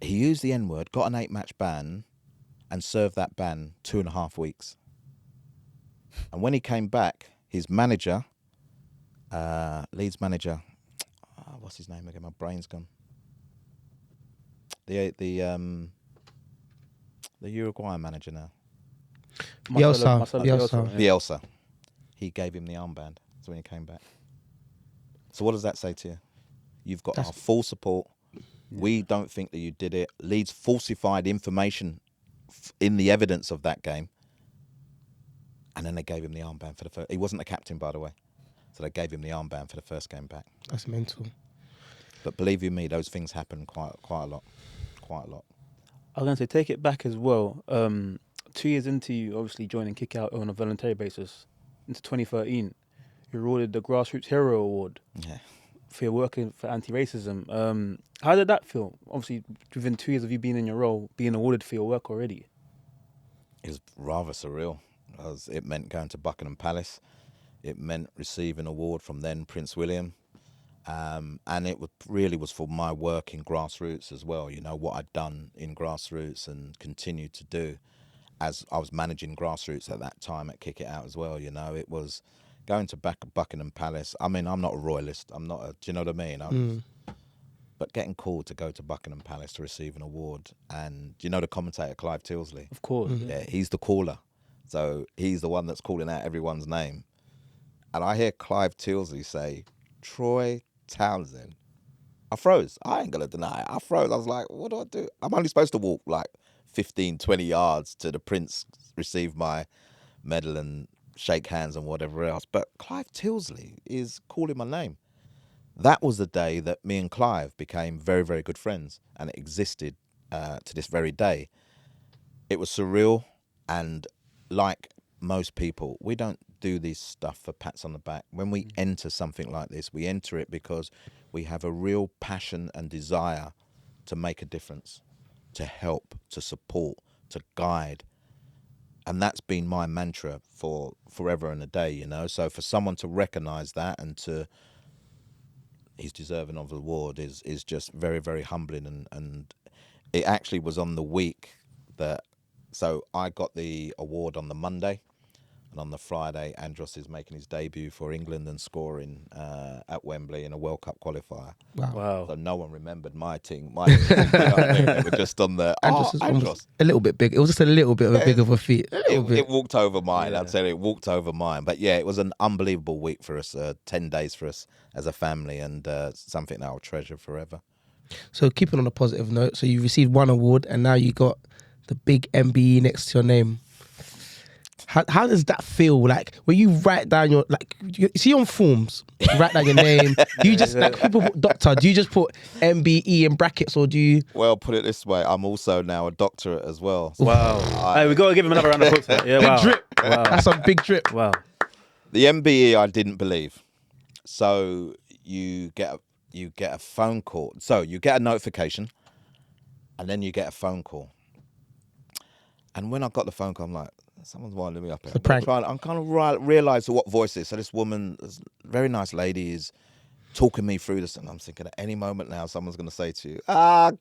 He used the N-word, got an 8-match ban, and served that ban 2.5 weeks. And when he came back, his manager, Leeds manager, what's his name again? My brain's gone. The Uruguayan manager now. Bielsa. He gave him the armband. So when he came back. So what does that say to you? You've got our full support. We don't think that you did it. Leeds falsified information in the evidence of that game. And then they gave him the armband for the first. He wasn't the captain, by the way. So they gave him the armband for the first game back. That's mental. But believe you me, those things happen quite a lot. I was going to say, take it back as well. 2 years into you obviously joining Kick Out on a voluntary basis, into 2013, You're awarded the Grassroots Hero Award for your work for anti-racism. How did that feel? Obviously, within 2 years of you being in your role, being awarded for your work already. It was rather surreal. As it meant going to Buckingham Palace. It meant receiving an award from then Prince William. And it really was for my work in Grassroots as well, you know, what I'd done in Grassroots and continued to do as I was managing Grassroots at that time at Kick It Out as well, you know. It was going to Buckingham Palace. I mean, I'm not a royalist. I'm not a, do you know what I mean? But getting called to go to Buckingham Palace to receive an award. And do you know the commentator, Clive Tilsley? Of course. Yeah, he's the caller. So he's the one that's calling out everyone's name. And I hear Clive Tilsley say, Troy Townsend. I froze. I ain't going to deny it. I froze. I was like, what do I do? I'm only supposed to walk like 15, 20 yards to the Prince, receive my medal and shake hands and whatever else. But Clive Tilsley is calling my name. That was the day that me and Clive became very, very good friends, and it existed to this very day. It was surreal, and like most people, we don't do this stuff for pats on the back. When we enter something like this, we enter it because we have a real passion and desire to make a difference, to help, to support, to guide. And that's been my mantra for forever and a day, you know. So for someone to recognise that and to, he's deserving of the award is just very, very humbling. And it actually was on the week that, so I got the award on the Monday, and on the Friday, Andros is making his debut for England and scoring at Wembley in a World Cup qualifier. Wow. So no one remembered my team. You know what I mean? They were just on the, Andros. A little bit big. It was just a little bit of a big of a feat. It walked over mine. Yeah. I'd say it walked over mine. But yeah, it was an unbelievable week for us, 10 days for us as a family, and something that I'll treasure forever. So keeping on a positive note, so you received one award and now you got the big MBE next to your name. How does that feel? Like when you write down your, like, you see on forms, you write down your name. Do you just, like people put doctor, do you just put MBE in brackets, or do you? Well, put it this way, I'm also now a doctorate as well. So Wow. Hey, we got to give him another round of applause. Yeah, wow. Drip. Wow. That's a big drip. Wow. The MBE I didn't believe. So you get a phone call. So you get a notification, and then you get a phone call. And when I got the phone call, I'm like, someone's winding me up. It's a prank. I'm kind of realise what voice it is. So this woman, this very nice lady, is talking me through this, and I'm thinking at any moment now someone's going to say to you,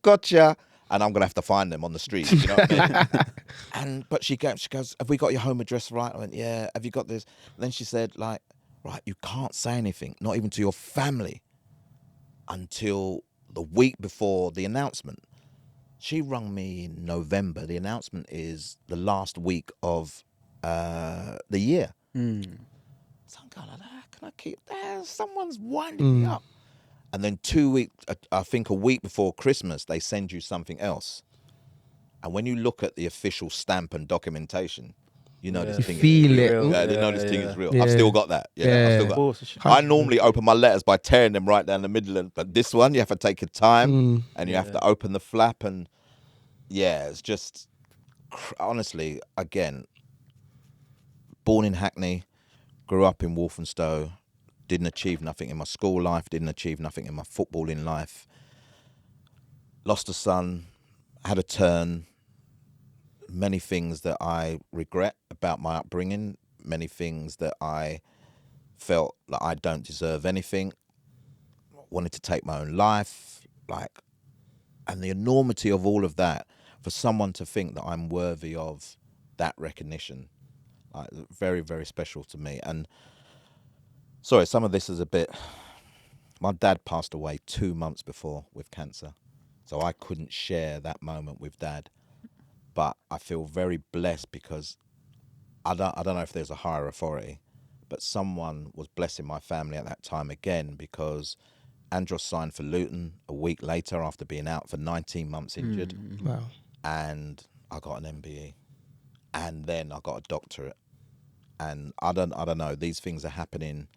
gotcha. And I'm going to have to find them on the street. You know what I mean? But she goes, have we got your home address right? I went, yeah. Have you got this? And then she said, like, right, you can't say anything, not even to your family, until the week before the announcement. She rung me in November. The announcement is the last week of the year. So I'm kind of like, how can I keep that? Someone's winding me up. And then 2 weeks, I think a week before Christmas, they send you something else. And when you look at the official stamp and documentation, you know this thing feel is it. real. Yeah, they know this thing is real. Yeah. I've still got that. Yeah. I've still Of got course. I normally open my letters by tearing them right down the middle, but this one you have to take your time and you have to open the flap, and it's just honestly, again, born in Hackney, grew up in Walthamstow, didn't achieve nothing in my school life, didn't achieve nothing in my footballing life. Lost a son, had a turn. Many things that I regret about my upbringing, many things that I felt like I don't deserve anything, wanted to take my own life, and the enormity of all of that, for someone to think that I'm worthy of that recognition, very, very special to me. And sorry, some of this is a bit, my dad passed away 2 months before with cancer, so I couldn't share that moment with Dad. But I feel very blessed because I don't know if there's a higher authority, but someone was blessing my family at that time again, because Andros signed for Leyton a week later after being out for 19 months injured. Wow. And I got an MBE, and then I got a doctorate. And I don't know, these things are happening.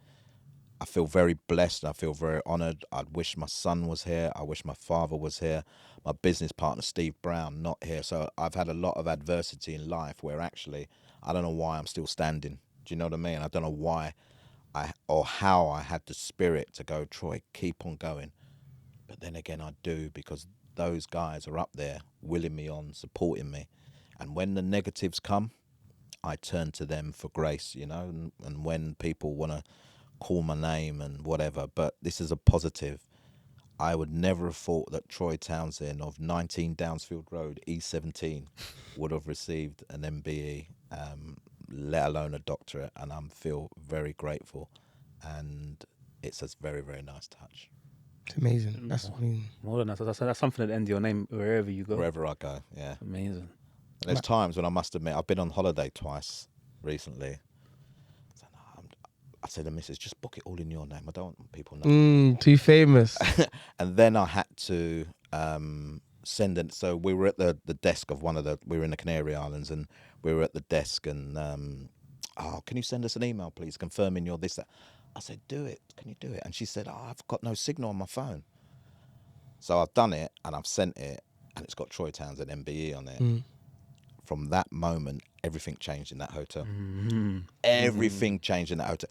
I feel very blessed. I feel very honoured. I wish my son was here. I wish my father was here. My business partner, Steve Brown, not here. So I've had a lot of adversity in life where actually I don't know why I'm still standing. Do you know what I mean? I don't know why how I had the spirit to go, Troy, keep on going. But then again, I do, because those guys are up there willing me on, supporting me. And when the negatives come, I turn to them for grace, you know, and when people want to call my name and whatever. But this is a positive. I would never have thought that Troy Townsend of 19 Downsfield Road, E17, would have received an MBE, let alone a doctorate, and I feel very grateful. And it's a very, very nice touch. It's amazing. That's more than that. That's something at the end of your name wherever you go. Wherever I go, yeah. Amazing. And there's times when I must admit, I've been on holiday twice recently. I said to Mrs., just book it all in your name. I don't want people knowing. Too famous. And then I had to send it. So we were at the desk of we were in the Canary Islands, and we were at the desk, and can you send us an email, please, confirming you're this, that. I said, do it. Can you do it? And she said, I've got no signal on my phone. So I've done it, and I've sent it, and it's got Troy Townsend MBE on it. From that moment, everything changed in that hotel. Everything changed in that hotel.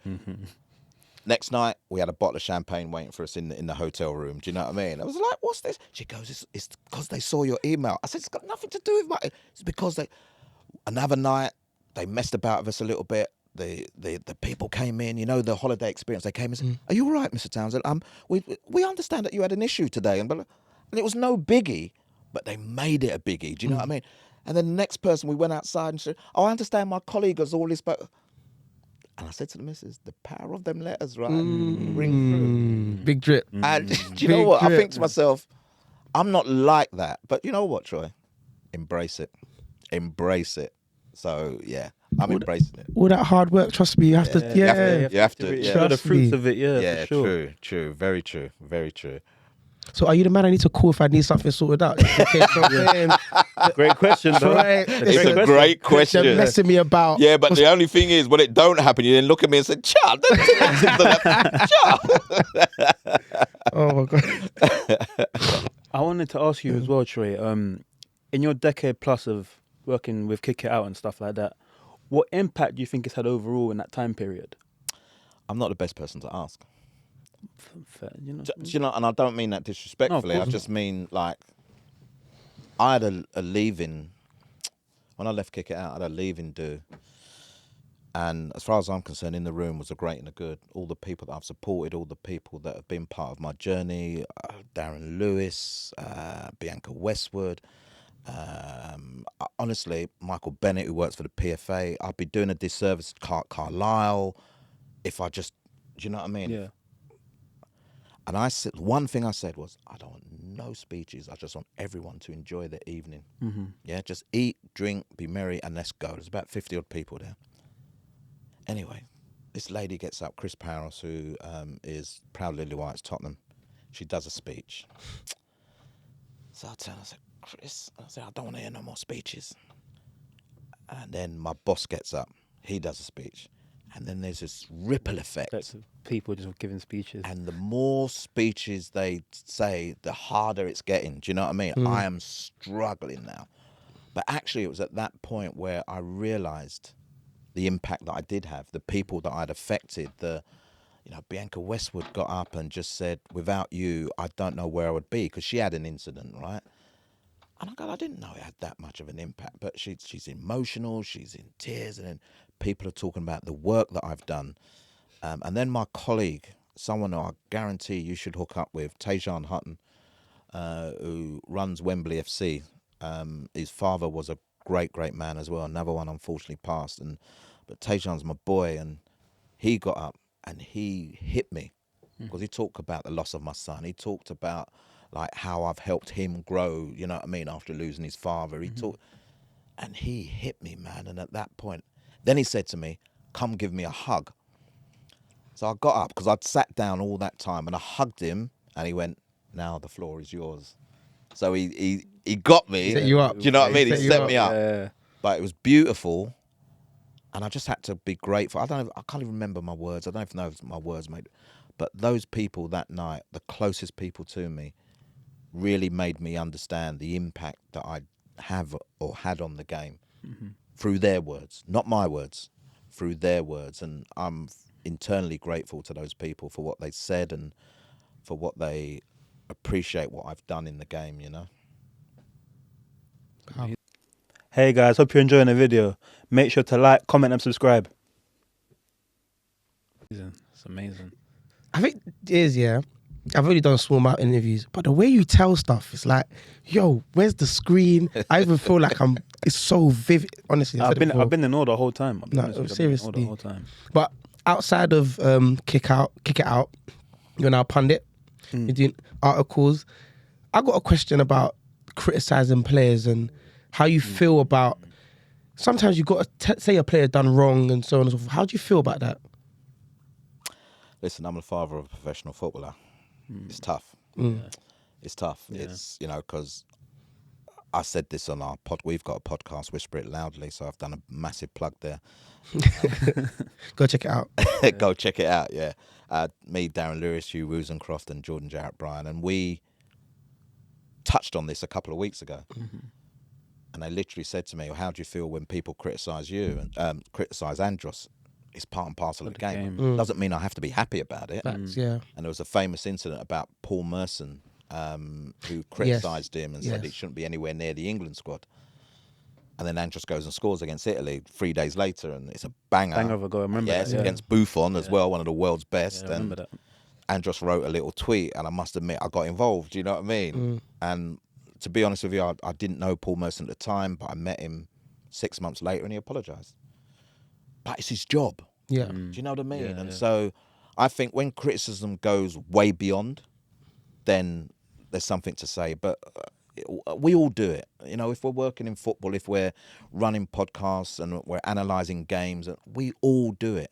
Next night, we had a bottle of champagne waiting for us in the hotel room. Do you know what I mean? I was like, what's this? She goes, it's because they saw your email. I said, it's got nothing to do with it's because another night, they messed about with us a little bit. The people came in, you know, the holiday experience. They came and said, are you all right, Mr. Townsend? We understand that you had an issue today. And it was no biggie, but they made it a biggie. Do you know what I mean? And then the next person, we went outside and said, I understand my colleague has all this, but... And I said to the missus, the power of them letters, right? Ring through. Big drip. And do you know what? I think to myself, I'm not like that. But you know what, Troy? Embrace it. Embrace it. So, yeah, I'm embracing it. All that hard work, trust me, you have to... You have to. Show the fruits of it, Yeah, for sure. True. Very true. Very true. So are you the man I need to call if I need something sorted out? Great question, though. It's a great question. They're messing me about. Yeah, but the only thing is, when it don't happen, you then look at me and say, "Child, Oh my God. I wanted to ask you as well, Troy. In your decade plus of working with Kick It Out and stuff like that, what impact do you think it's had overall in that time period? I'm not the best person to ask. Fair, you know. Do you know, and I don't mean that disrespectfully. I just mean, like, I had a leaving, when I left Kick It Out, I had a leaving do. And as far as I'm concerned, in the room was a great and a good. All the people that I've supported, all the people that have been part of my journey, Darren Lewis, Bianca Westwood, honestly, Michael Bennett, who works for the PFA. I'd be doing a disservice to Carlisle if I just, do you know what I mean? Yeah. And I said, one thing I said was, I don't want no speeches. I just want everyone to enjoy their evening. Yeah, just eat, drink, be merry, and let's go. There's about 50 odd people there. Anyway, this lady gets up, Chris Paris, who is Proud Lily White's Tottenham. She does a speech. So I tell her, I said, Chris, I don't want to hear no more speeches. And then my boss gets up. He does a speech. And then there's this ripple effect. That's people just giving speeches. And the more speeches they say, the harder it's getting. Do you know what I mean? I am struggling now. But actually, it was at that point where I realised the impact that I did have, the people that I'd affected. Bianca Westwood got up and just said, without you, I don't know where I would be, because she had an incident, right? And I didn't know it had that much of an impact. But she's emotional, she's in tears, and then people are talking about the work that I've done. And then my colleague, someone I guarantee you should hook up with, Tejan Hutton, who runs Wembley FC. His father was a great man as well. Another one unfortunately passed. But Tejan's my boy, and he got up and he hit me because he talked about the loss of my son. He talked about like how I've helped him grow, you know what I mean, after losing his father. He talked, and he hit me, man. And at that point, then he said to me, come give me a hug. So I got up because I'd sat down all that time, and I hugged him, and he went, now the floor is yours. So he got me. Set you up. Do you know what I mean? He set me up. Yeah. But it was beautiful, and I just had to be grateful. I can't even remember my words. I don't even know if my words made. But those people that night, the closest people to me, really made me understand the impact that I have or had on the game through their words, not my words, through their words. And I'm internally grateful to those people for what they said and for what they appreciate what I've done in the game, you know. Hey guys, hope you're enjoying the video. Make sure to like, comment and subscribe. It's amazing. I think it is, yeah. I've already done a small amount of interviews, but the way you tell stuff, it's like, yo, where's the screen? I even feel like it's so vivid. Honestly, I've been in order the whole time. Seriously. The whole time. But outside of kick it out, you're now pundit. You're doing articles. I got a question about criticising players and how you feel about. Sometimes you got to say a player done wrong and so on and so forth. How do you feel about that? Listen, I'm the father of a professional footballer. It's tough. It's tough. Yeah. It's, you know, because I said this on our pod. We've got a podcast, Whisper It Loudly, so I've done a massive plug there. Go check it out. Go check it out, yeah. Me, Darren Lewis, Hugh Rosencroft and Jordan Jarrett Bryan, and we touched on this a couple of weeks ago. And they literally said to me, well, how do you feel when people criticise you and criticise Andros? It's part and parcel of the game. Doesn't mean I have to be happy about it. Facts, yeah. And there was a famous incident about Paul Merson, who criticised him and said he shouldn't be anywhere near the England squad. And then Andros goes and scores against Italy 3 days later, and it's a banger. Bang over goal, I remember that. Yes, against Buffon as well, one of the world's best. Yeah, I remember that. Andros wrote a little tweet, and I must admit I got involved, you know what I mean? And to be honest with you, I didn't know Paul Merson at the time, but I met him 6 months later and he apologised. But it's his job. Yeah. Do you know what I mean? Yeah, and so I think when criticism goes way beyond, then there's something to say. But we all do it. You know, if we're working in football, if we're running podcasts and we're analysing games, we all do it.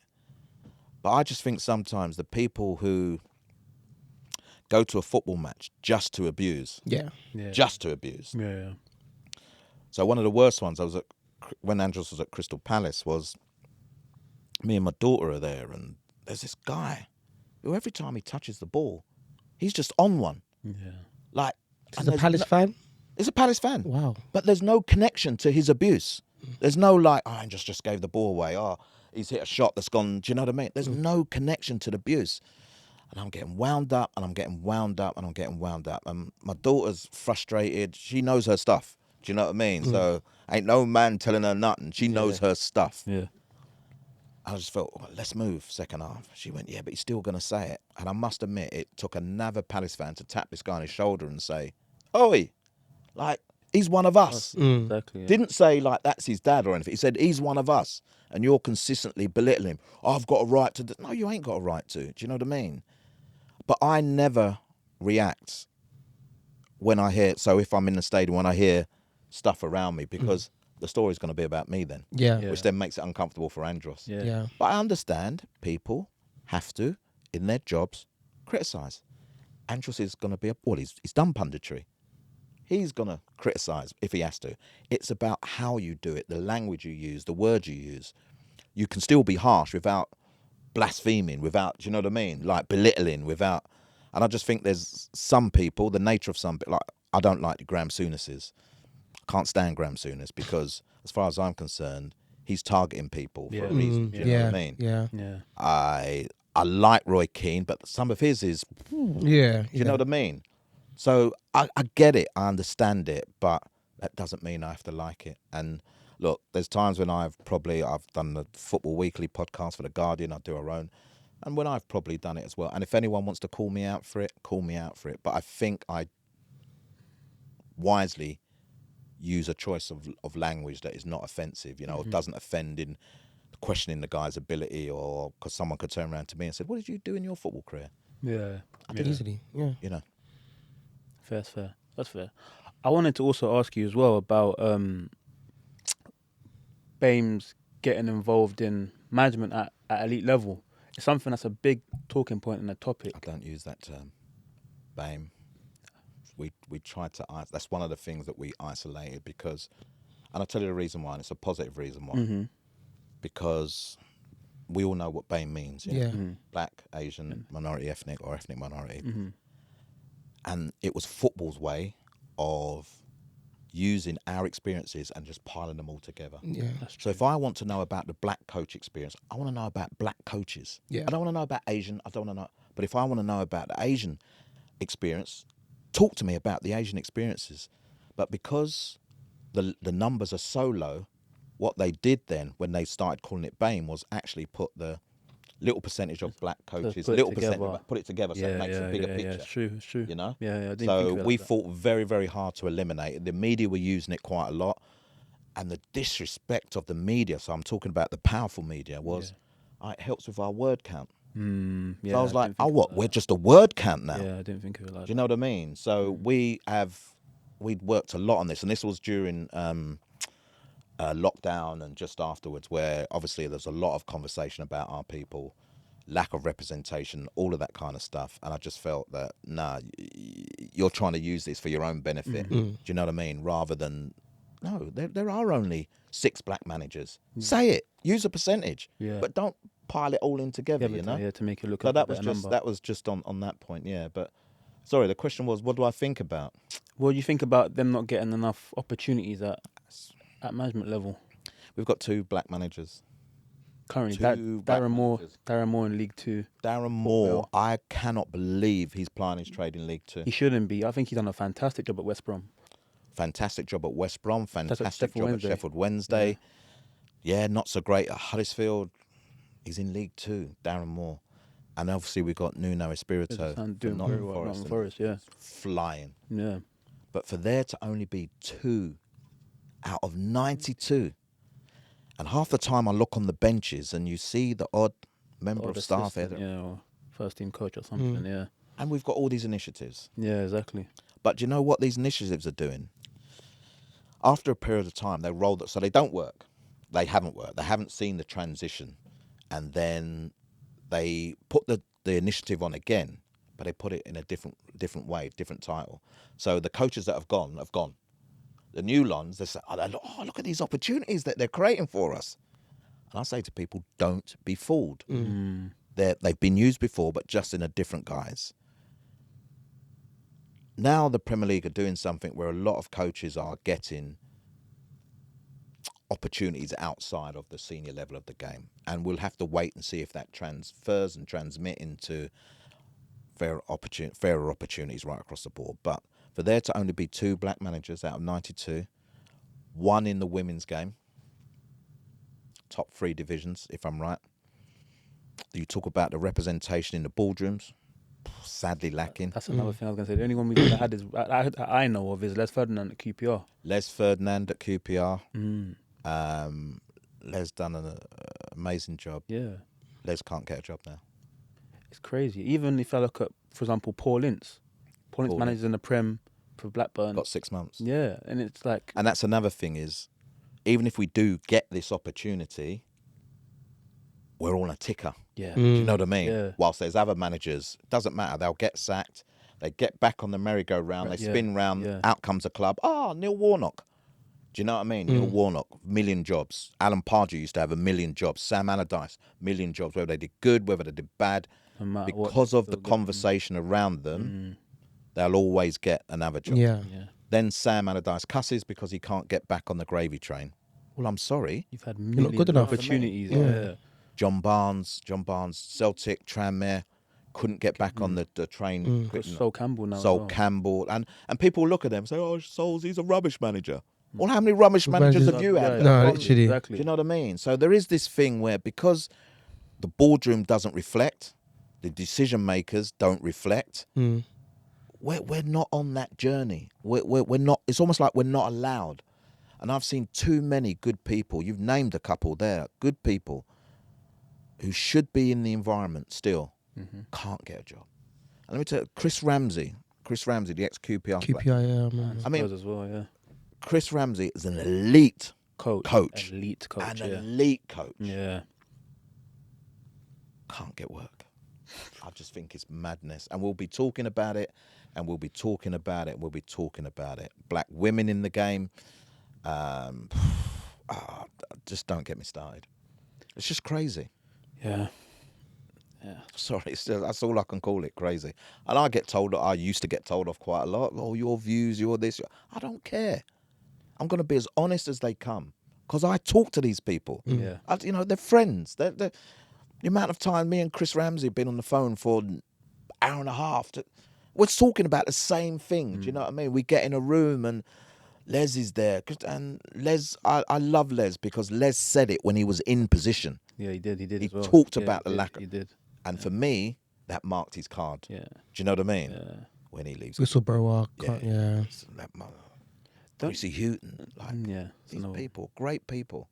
But I just think sometimes the people who go to a football match just to abuse, just to abuse. Yeah. So one of the worst ones when Andros was at Crystal Palace was me and my daughter are there, and there's this guy who every time he touches the ball, he's just on one. Yeah. Like, Is a Palace fan? He's a Palace fan. Wow. But there's no connection to his abuse. There's no like, oh, Andros just gave the ball away. Oh, he's hit a shot that's gone. Do you know what I mean? There's no connection to the abuse. And I'm getting wound up, and I'm getting wound up, and I'm getting wound up. And my daughter's frustrated. She knows her stuff. Do you know what I mean? So ain't no man telling her nothing. She knows her stuff. Yeah. I just felt, well, let's move second half. She went, yeah, but he's still going to say it. And I must admit, it took another Palace fan to tap this guy on his shoulder and say, Oi, like, he's one of us. Exactly. Yeah. Didn't say, like, that's his dad or anything. He said, he's one of us. And you're consistently belittling him. Oh, I've got a right to... No, you ain't got a right to. Do you know what I mean? But I never react when I hear... So if I'm in the stadium, when I hear stuff around me, because... the story's going to be about me then. Yeah. Which then makes it uncomfortable for Andros. Yeah. But I understand people have to, in their jobs, criticise. Andros is going to be he's done punditry. He's going to criticise if he has to. It's about how you do it, the language you use, the words you use. You can still be harsh without blaspheming, without, do you know what I mean? Like belittling, without... And I just think there's some people, the nature of some... Like, I don't like the Graham Souness's. Can't stand Graham Souness because, as far as I'm concerned, he's targeting people for a reason. Do you know what I mean? Yeah. I like Roy Keane, but some of his is... Yeah. You know what I mean? So I get it, I understand it, but that doesn't mean I have to like it. And look, there's times when I've done the Football Weekly podcast for The Guardian, I do our own, and when I've probably done it as well. And if anyone wants to call me out for it, call me out for it. But I think I wisely use a choice of language that is not offensive, you know, doesn't offend in questioning the guy's ability, or because someone could turn around to me and say, what did you do in your football career? Yeah. Easily. Yeah. You know. Fair, that's fair. That's fair. I wanted to also ask you as well about BAME's getting involved in management at elite level. It's something that's a big talking point in the topic. I don't use that term, BAME. We tried to... That's one of the things that we isolated because... And I'll tell you the reason why, and it's a positive reason why. Because we all know what BAME means. Yeah. Black, Asian, minority ethnic, or ethnic minority. And it was football's way of using our experiences and just piling them all together. Yeah. So if I want to know about the black coach experience, I want to know about black coaches. Yeah. I don't want to know about Asian. I don't want to know. But if I want to know about the Asian experience, talk to me about the Asian experiences. But because the numbers are so low, what they did then when they started calling it BAME was actually put the little percentage of black coaches, put it little together. percentage, put it together so it makes a bigger picture. Yeah, it's true, it's true. You know? Yeah, I didn't So think of it we like that. fought very, very hard to eliminate it. The media were using it quite a lot. And the disrespect of the media, so I'm talking about the powerful media, was it helps with our word count. Yeah, So I was like, didn't think of it like we're that. just a word count now. Yeah, I didn't think of it like Do you know what I mean? So we'd worked a lot on this, and this was during lockdown and just afterwards, where obviously there's a lot of conversation about our people, lack of representation, all of that kind of stuff. And I just felt that, you're trying to use this for your own benefit. Do you know what I mean? Rather than, no, there are only 6 black managers. Say it. Use a percentage. Yeah. But don't pile it all in together, you know? Yeah, to make it look So like a that was better just number. that was just on that point, yeah. But sorry, the question was, what do I think about? What do you think about them not getting enough opportunities at management level? We've got 2 black managers. Currently, Two black Darren managers. Moore in League 2. Darren Moore, I cannot believe he's plying his trade in League 2. He shouldn't be. I think he's done a fantastic job at West Brom. Fantastic job at West Brom. Fantastic job at Sheffield Wednesday. Wednesday. Yeah, not so great at Huddersfield. He's in League 2, Darren Moore. And obviously we've got Nuno Espirito from Doing very well. Nottingham Forest, yeah. flying. Yeah. But for there to only be 2 out of 92, and half the time I look on the benches and you see the odd member Or of the staff assistant, there, yeah, or first team coach or something, yeah. and we've got all these initiatives. Yeah, exactly. But do you know what these initiatives are doing? After a period of time, they roll so they don't work. They haven't worked. They haven't seen the transition. And then they put the initiative on again, but they put it in a different way, different title. So the coaches that have gone. The new ones, they say, look at these opportunities that they're creating for us. And I say to people, don't be fooled. They've been used before, but just in a different guise. Now the Premier League are doing something where a lot of coaches are getting opportunities outside of the senior level of the game. And we'll have to wait and see if that transfers and transmit into fairer opportunities right across the board. But for there to only be 2 black managers out of 92, 1 in the women's game, top 3 divisions, if I'm right. You talk about the representation in the boardrooms, sadly lacking. That's another thing I was going to say. The only one we've had is I know of is Les Ferdinand at QPR. Les Ferdinand at QPR. Les done an amazing job. Yeah. Les can't get a job now. It's crazy. Even if I look at, for example, Paul Ince. Paul Ince manages in the Prem for Blackburn. Got 6 months. Yeah, and it's like... And that's another thing is, even if we do get this opportunity, we're all a ticker. Yeah. Do you know what I mean? Yeah. Whilst there's other managers, doesn't matter. They'll get sacked. They get back on the merry-go-round. They spin round. Yeah. Out comes a club. Neil Warnock. Do you know what I mean? Neil Warnock, 1 million jobs. Alan Pardew used to have 1 million jobs. Sam Allardyce, 1 million jobs. Whether they did good, whether they did bad. Because of the conversation around them, they'll always get another job. Yeah. Then Sam Allardyce cusses because he can't get back on the gravy train. Well, I'm sorry. You've had not millions good of enough. opportunities. Yeah. Yeah. John Barnes, Celtic, Tranmere, couldn't get back on the train. Got Sol Campbell now. Sol as well. Campbell. And people look at them and say, Sol's, he's a rubbish manager. Well, how many rubbish managers have you had? No, literally. Exactly. Do you know what I mean? So there is this thing where because the boardroom doesn't reflect, the decision makers don't reflect, we're not on that journey. We're not. It's almost like we're not allowed. And I've seen too many good people. You've named a couple there. Good people who should be in the environment still can't get a job. And let me tell you, Chris Ramsey, the ex-QPR player. QPR, yeah, man. I mean, as well, yeah. Chris Ramsey is an elite coach. Elite coach, An elite coach. Yeah. Can't get work. I just think it's madness. And we'll be talking about it, and we'll be talking about it, and we'll be talking about it. Black women in the game. Just don't get me started. It's just crazy. Yeah. Sorry, that's all I can call it, crazy. And I used to get told off quite a lot. Oh, your views, you're this. I don't care. I'm going to be as honest as they come because I talk to these people. Yeah. They're friends. The amount of time me and Chris Ramsey have been on the phone for an hour and a half. We're talking about the same thing. Do you know what I mean? We get in a room and Les is there. And Les, I love Les because Les said it when he was in position. Yeah, he did. He did He as well. talked about the lack of... He did. And for me, that marked his card. Yeah. Do you know what I mean? Yeah. When he leaves. Whistleblower. Yeah. That Chrissy Houghton. These no. people, great people.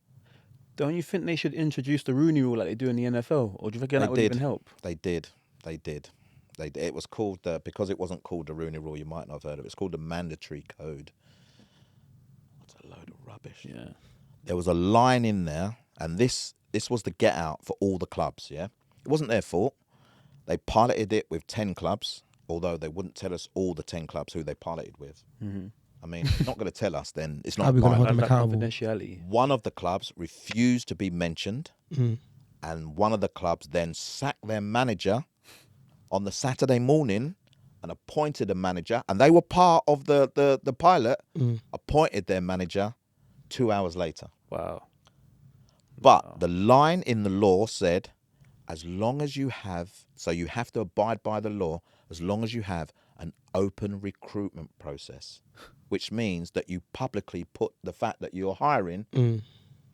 Don't you think they should introduce the Rooney Rule like they do in the NFL? Or do you think that would even help? They did. It was called, because it wasn't called the Rooney Rule, you might not have heard of it. It's called the Mandatory Code. That's a load of rubbish. Yeah. There was a line in there, and this was the get out for all the clubs, yeah? It wasn't their fault. They piloted it with 10 clubs, although they wouldn't tell us all the 10 clubs who they piloted with. Mm-hmm. I mean, if you're not going to tell us, then it's not How are we going to hold them Like accountable? confidentiality. One of the clubs refused to be mentioned, and one of the clubs then sacked their manager on the Saturday morning and appointed a manager, and they were part of the pilot, appointed their manager 2 hours later. Wow. But the line in the law said, as long as you have, so you have to abide by the law, as long as you have an open recruitment process, which means that you publicly put the fact that you're hiring.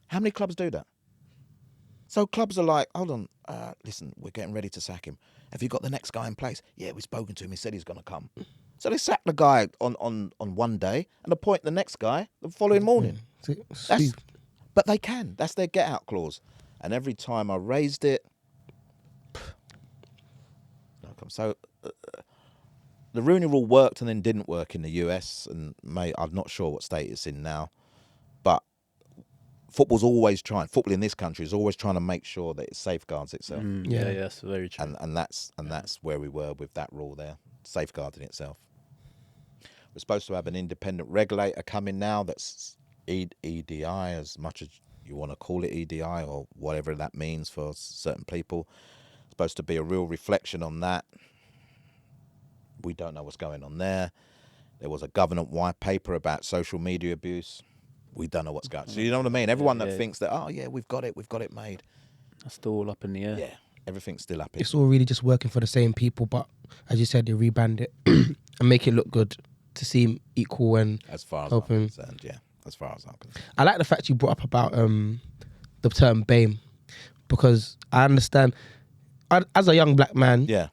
How many clubs do that? So clubs are like, hold on, listen, we're getting ready to sack him. Have you got the next guy in place? Yeah, we've spoken to him. He said he's going to come. So they sack the guy on one day and appoint the next guy the following morning. But they can. That's their get-out clause. And every time I raised it, so the Rooney Rule worked and then didn't work in the US, and I'm not sure what state it's in now. But football in this country is always trying to make sure that it safeguards itself. Yeah, that's very true. And that's where we were with that rule there, safeguarding itself. We're supposed to have an independent regulator coming now that's EDI, as much as you want to call it EDI or whatever that means for certain people. Supposed to be a real reflection on that. We don't know what's going on there. There was a government white paper about social media abuse. We don't know what's going on. So you know what I mean? Everyone that thinks that, oh yeah, we've got it made. That's still all up in the air. Yeah, everything's still up in. It's all really just working for the same people, but as you said, they reband it and make it look good to seem equal and as far as open. I'm concerned, yeah. As far as I'm concerned. I like the fact you brought up about the term BAME, because I understand, as a young black man, Yeah.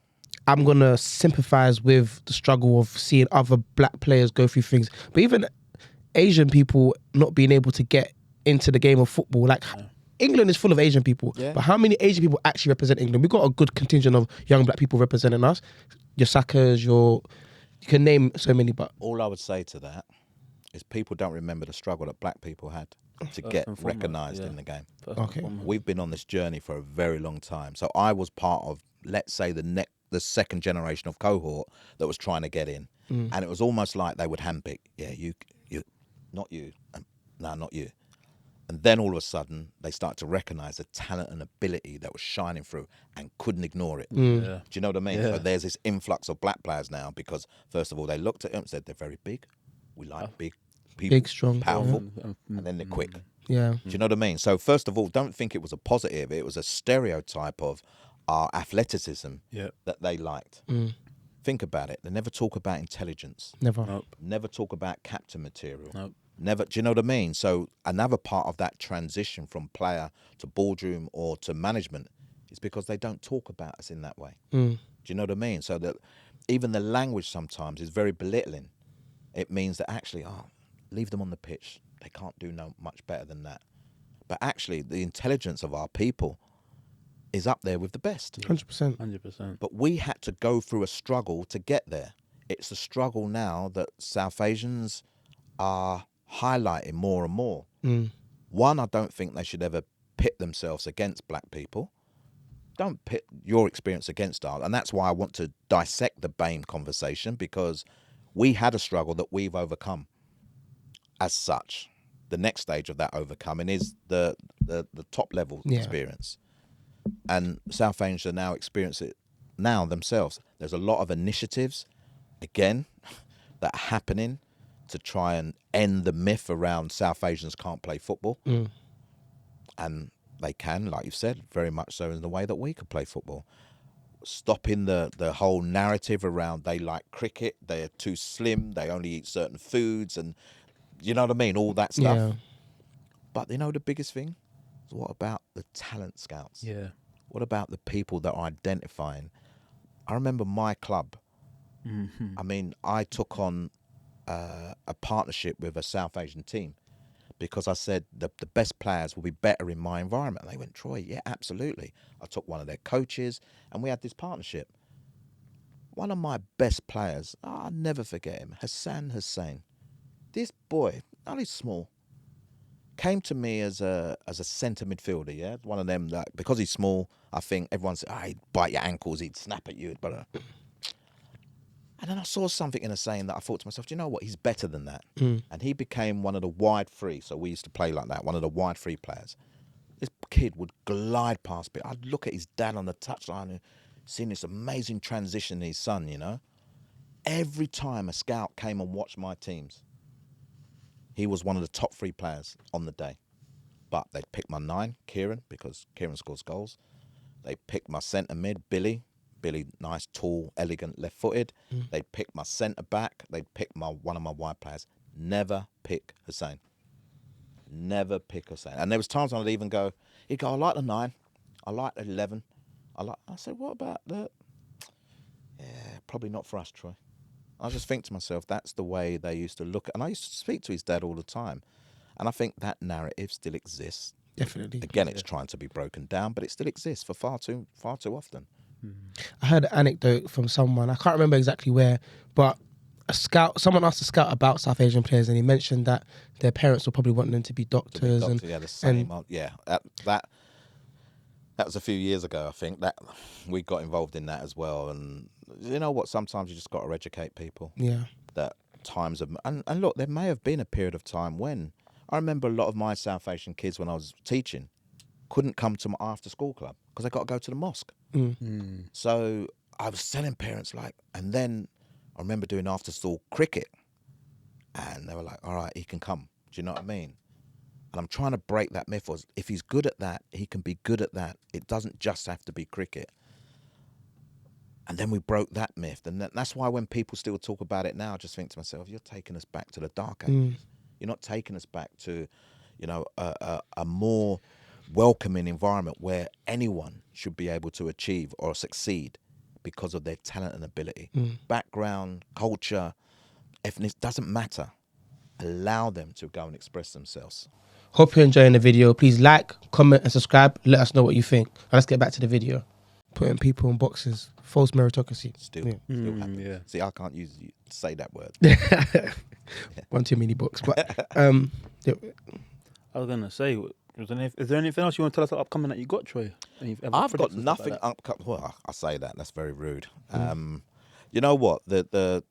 I'm going to sympathise with the struggle of seeing other black players go through things. But even Asian people not being able to get into the game of football. Like, England is full of Asian people. Yeah. But how many Asian people actually represent England? We've got a good contingent of young black people representing us. Your Sakas, you can name so many, but... All I would say to that is people don't remember the struggle that black people had to get recognised in the game. Okay. We've been on this journey for a very long time. So I was part of, let's say, the second generation of cohort that was trying to get in. And it was almost like they would handpick, yeah, you, not you, no, not you. And then all of a sudden, they start to recognise the talent and ability that was shining through and couldn't ignore it. Yeah. Do you know what I mean? Yeah. So there's this influx of black players now because, first of all, they looked at them and said, they're very big. We like big people. Big, strong. Powerful. And then they're quick. Yeah. Do you know what I mean? So first of all, don't think it was a positive. It was a stereotype of our athleticism that they liked. Think about it. They never talk about intelligence. Never. Nope. Never talk about captain material. Nope. Never. Do you know what I mean? So another part of that transition from player to boardroom or to management is because they don't talk about us in that way. Do you know what I mean? So that even the language sometimes is very belittling. It means that actually, leave them on the pitch. They can't do much better than that. But actually, the intelligence of our people is up there with the best. 100%. 100%. But we had to go through a struggle to get there. It's a struggle now that South Asians are highlighting more and more. One, I don't think they should ever pit themselves against black people. Don't pit your experience against ours. And that's why I want to dissect the BAME conversation, because we had a struggle that we've overcome. As such, the next stage of that overcoming is the top level experience. And South Asians are now experiencing it now themselves. There's a lot of initiatives, again, that are happening to try and end the myth around South Asians can't play football. And they can, like you've said, very much so in the way that we could play football. Stopping the whole narrative around they like cricket, they're too slim, they only eat certain foods, and you know what I mean, all that stuff. Yeah. But you know the biggest thing? What about the talent scouts? Yeah. What about the people that are identifying? I remember my club. I mean, I took on a partnership with a South Asian team because I said the best players will be better in my environment. And they went, Troy, yeah, absolutely. I took one of their coaches and we had this partnership. One of my best players, I'll never forget him, Hassan Hussain. This boy, only small, came to me as a centre midfielder, yeah? One of them, that because he's small, I think everyone said, he'd bite your ankles, he'd snap at you. And then I saw something in a saying that I thought to myself, do you know what? He's better than that. And he became one of the wide three. So we used to play like that, one of the wide three players. This kid would glide past me. I'd look at his dad on the touchline and seeing this amazing transition in his son, you know? Every time a scout came and watched my teams, he was one of the top three players on the day. But they'd pick my 9, Kieran, because Kieran scores goals. They picked my centre mid, Billy, nice, tall, elegant, left-footed. They'd pick my centre-back. They'd pick one of my wide players. Never pick Hussain. Never pick Hussain. And there was times when I'd even go, he'd go, I like the 9. I like the 11. I said, what about the... Yeah, probably not for us, Troy. I just think to myself, that's the way they used to look at... And I used to speak to his dad all the time. And I think that narrative still exists. Definitely. Again, it's trying to be broken down, but it still exists for far too often. I heard an anecdote from someone, I can't remember exactly where, but someone asked a scout about South Asian players, and he mentioned that their parents will probably want them to be doctors. The same. That was a few years ago, I think, that we got involved in that as well. And you know what? Sometimes you just got to educate people. Yeah. That times of... And look, there may have been a period of time when... I remember a lot of my South Asian kids when I was teaching couldn't come to my after-school club because they got to go to the mosque. So I was telling parents, and then I remember doing after-school cricket, and they were like, all right, he can come. Do you know what I mean? And I'm trying to break that myth. If he's good at that, he can be good at that. It doesn't just have to be cricket. And then we broke that myth. And that's why when people still talk about it now, I just think to myself, you're taking us back to the dark ages. You're not taking us back to, a more welcoming environment where anyone should be able to achieve or succeed because of their talent and ability. Background, culture, ethnicity, doesn't matter. Allow them to go and express themselves. Hope you're enjoying the video. Please like, comment and subscribe. Let us know what you think. Now let's get back to the video. Putting people in boxes. False meritocracy. Still happen. Yeah. See, I can't say that word. One too many books. But I was going to say, is there anything else you want to tell us upcoming that you got, Troy? I've got nothing upcoming. Well, I say that. That's very rude. You know what? The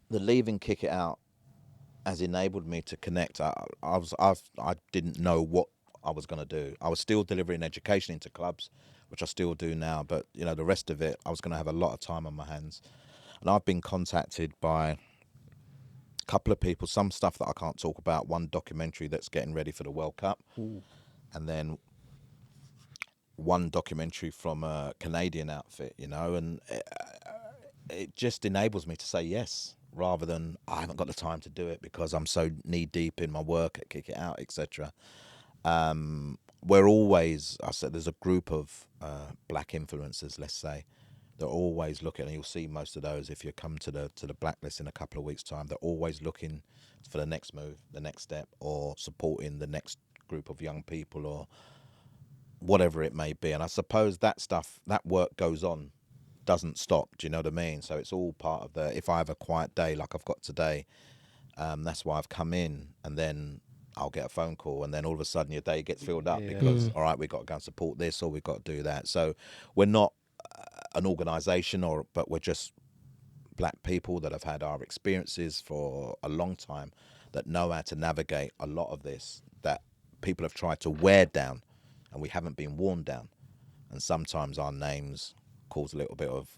leaving Kick It Out has enabled me to connect. I didn't know what I was going to do. I was still delivering education into clubs, which I still do now. But, the rest of it, I was going to have a lot of time on my hands. And I've been contacted by a couple of people, some stuff that I can't talk about, one documentary that's getting ready for the World Cup, and then one documentary from a Canadian outfit, and it just enables me to say yes, rather than I haven't got the time to do it because I'm so knee-deep in my work at Kick It Out, etc. We're always, I said, there's a group of black influencers, let's say, they're always looking, and you'll see most of those if you come to the blacklist in a couple of weeks' time. They're always looking for the next move, the next step, or supporting the next group of young people, or whatever it may be. And I suppose that stuff, that work goes on, doesn't stop. Do you know what I mean? So it's all part of if I have a quiet day like I've got today, that's why I've come in, and then I'll get a phone call, and then all of a sudden your day gets filled up because, all right, we've got to go and support this, or we've got to do that. So we're not an organisation, but we're just black people that have had our experiences for a long time, that know how to navigate a lot of this that people have tried to wear down, and we haven't been worn down. And sometimes our names cause a little bit of,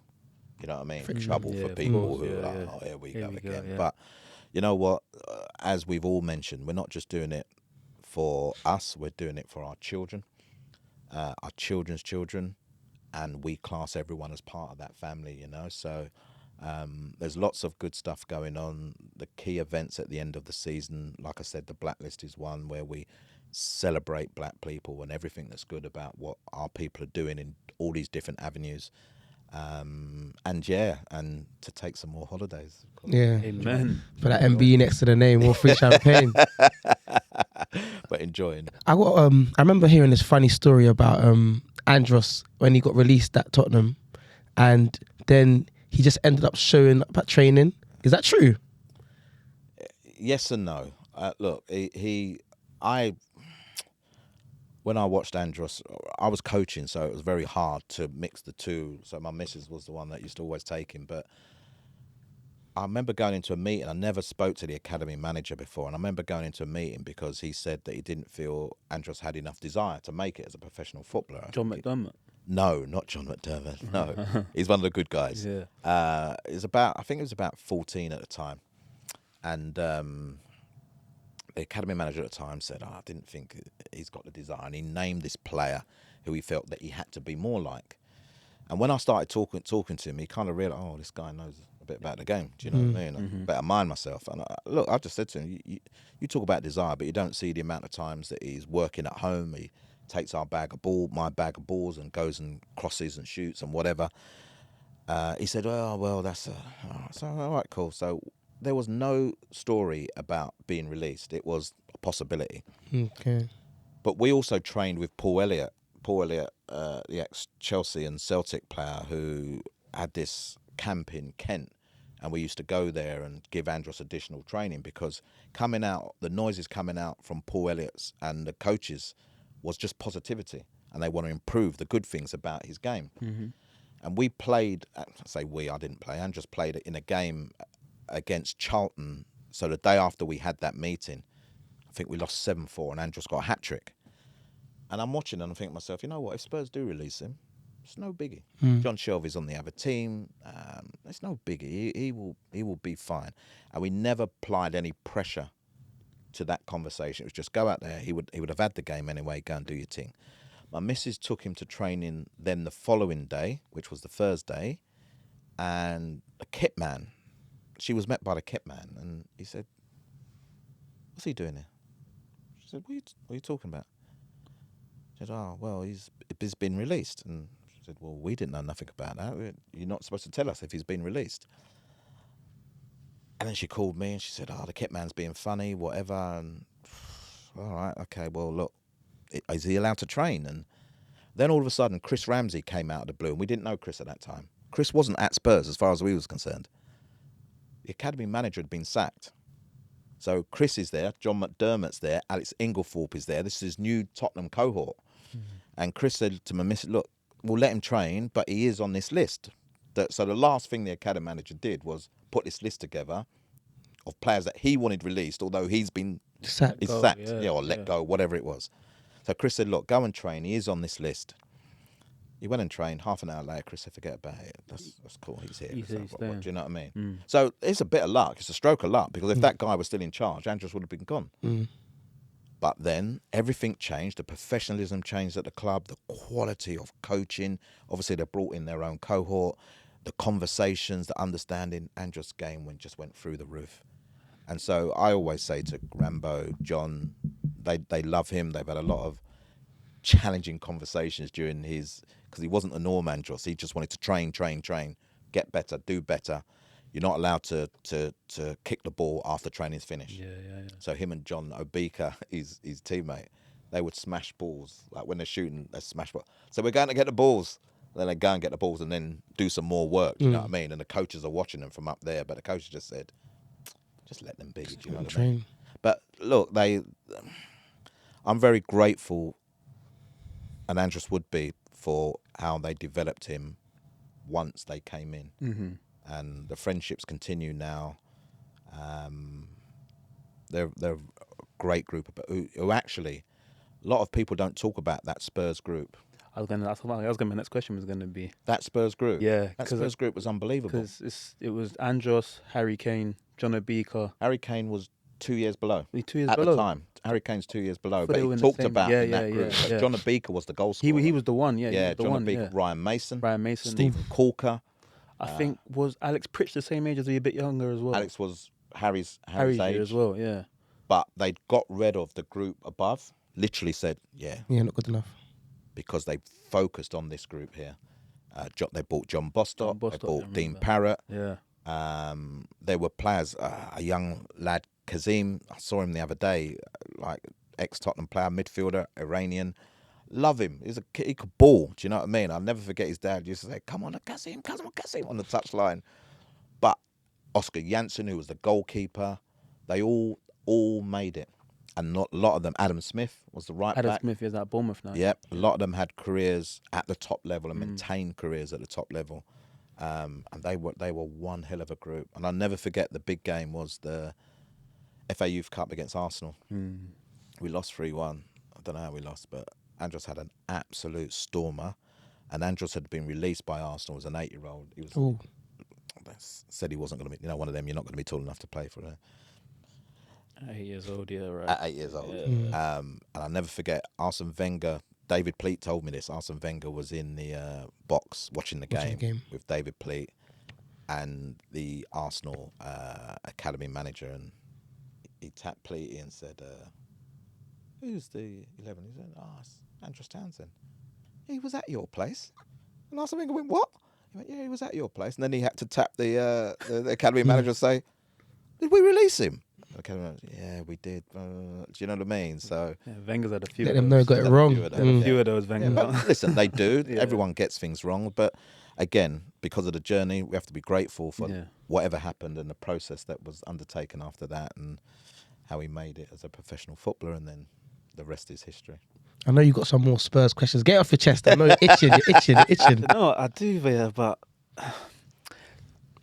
trouble for people who are like, oh, here we go again. Yeah. But, you know what? As we've all mentioned, we're not just doing it for us. We're doing it for our children, our children's children, and we class everyone as part of that family. You know, so there's lots of good stuff going on. The key events at the end of the season, like I said, the Blacklist is one where we celebrate black people and everything that's good about what our people are doing in all these different avenues. And to take some more holidays. Yeah. Amen. For that MBE next to the name, more free champagne. But enjoying. I remember hearing this funny story about Andros when he got released at Tottenham, and then he just ended up showing up at training. Is that true? Yes and no. Look, when I watched Andros, I was coaching, so it was very hard to mix the two. So my missus was the one that used to always take him. But I remember going into a meeting. I never spoke to the academy manager before, and I remember going into a meeting because he said that he didn't feel Andros had enough desire to make it as a professional footballer. John McDermott. No, not John McDermott. No, he's one of the good guys. Yeah. I think it was about 14 at the time, and the academy manager at the time said, I didn't think he's got the desire. And he named this player who he felt that he had to be more like. And when I started talking to him, he kind of realised, oh, this guy knows a bit about the game. Do you know what I mean? I better mind myself. And I just said to him, you talk about desire, but you don't see the amount of times that he's working at home. He takes my bag of balls and goes and crosses and shoots and whatever. He said, well, that's so all right, cool. So there was no story about being released. It was a possibility. Okay. But we also trained with Paul Elliott, the ex-Chelsea and Celtic player who had this camp in Kent. And we used to go there and give Andros additional training because the noises coming out from Paul Elliott's and the coaches was just positivity. And they want to improve the good things about his game. Mm-hmm. And we played, I didn't play, Andros played in a game against Charlton. So the day after we had that meeting, I think we lost 7-4 and Andros got a hat-trick. And I'm watching and I'm thinking to myself, you know what, if Spurs do release him, it's no biggie. John Shelvey's on the other team. It's no biggie. He will be fine. And we never applied any pressure to that conversation. It was just go out there. He would have had the game anyway, go and do your thing. My missus took him to training then the following day, which was the Thursday, and the kit man, she was met by the kit man, and he said, what's he doing here? She said, what are you talking about? She said, oh, well, he's been released. And she said, well, we didn't know nothing about that. You're not supposed to tell us if he's been released. And then she called me and she said, the kit man's being funny, whatever. And all right, okay, well, look, is he allowed to train? And then all of a sudden, Chris Ramsey came out of the blue, and we didn't know Chris at that time. Chris wasn't at Spurs as far as we was concerned. The academy manager had been sacked. So Chris is there, John McDermott's there, Alex Inglethorpe is there. This is his new Tottenham cohort. And Chris said to my missus, look, we'll let him train, but he is on this list. So the last thing the academy manager did was put this list together of players that he wanted released, although he's been sacked, or let go, whatever it was. So Chris said, look, go and train. He is on this list. He went and trained. Half an hour later, Chris said, forget about it. That's cool. He's here. Do you know what I mean? So it's a bit of luck. It's a stroke of luck, because if that guy was still in charge, Andros would have been gone. But then everything changed. The professionalism changed at the club. The quality of coaching. Obviously, they brought in their own cohort. The conversations, the understanding. Andros' game just went through the roof. And so I always say to Rambo, John, they love him. They've had a lot of challenging conversations during because he wasn't a norm Andros. He just wanted to train, get better, do better. You're not allowed to kick the ball after training's finished. Yeah. So him and John Obika, his teammate, they would smash balls. Like when they're shooting, they smash balls. So we're going to get the balls. Then they go and get the balls and then do some more work. Do you know what I mean? And the coaches are watching them from up there. But the coaches just said, just let them be. Do you know what I mean? But look, I'm very grateful, and Andros would be, for how they developed him once they came in. Mm-hmm. And the friendships continue now. They're a great group who actually, a lot of people don't talk about that Spurs group. That's what my next question was gonna be. That Spurs group. Yeah, That Spurs group was unbelievable. Because it was Andros, Harry Kane, John Obika. Harry Kane was 2 years below. 2 years at below the time. Harry Kane's 2 years below, But but they were he in the talked same- about yeah, in that yeah, group. yeah, But yeah. John Obika was the goal scorer. He was the one. Yeah, he yeah, was the John one. Obika, Yeah. Ryan Mason, Brian Mason. Stephen Corker. I think was Alex Pritch the same age as he, a bit younger as well. Alex was Harry's Harry's age year as well. Yeah. But they got rid of the group above. Literally said, Yeah, not good enough. because they focused on this group here. They bought John Bostock. They Bostock, I bought Dean remember. Parrott. Yeah. There were players, a young lad, Kazim. I saw him the other day, like ex-Tottenham player, midfielder, Iranian. Love him. He could ball. Do you know what I mean? I'll never forget his dad used to say, "Come on, Kazim, come on, Kazim," on the touchline. But Oscar Janssen, who was the goalkeeper, they all made it. And not a lot of them. Adam Smith was the right Adam back. Smith is at Bournemouth now. Yep, a lot of them had careers at the top level and maintained careers at the top level, and they were one hell of a group. And I'll never forget the big game was the FA Youth Cup against Arsenal. We lost 3-1. I don't know how we lost, but Andros had an absolute stormer, and Andros had been released by Arsenal as an 8-year-old. He was said he wasn't going to be, one of them. You're not going to be tall enough to play for it. 8 years old. Yeah, right. At 8 years old. And I'll never forget Arsene Wenger. David Pleat told me this. Arsene Wenger was in the box watching the game with David Pleat and the Arsenal academy manager, and he tapped Pleat and said, "Who's the 11?" He said, "It's Andros Townsend. He was at your place." And Arsene Wenger went, "What?" He went, "Yeah, he was at your place." And then he had to tap the academy manager and say, "Did we release him?" Yeah, we did. Do you know what I mean? So Wenger's had a few. Let them know got it wrong. A few of those Wenger. but listen, they do. Everyone gets things wrong, but again, because of the journey, we have to be grateful for whatever happened and the process that was undertaken after that, and how he made it as a professional footballer, and then the rest is history. I know you got some more Spurs questions. Get off your chest. I know you're itching. You're itching. No, I do, yeah, but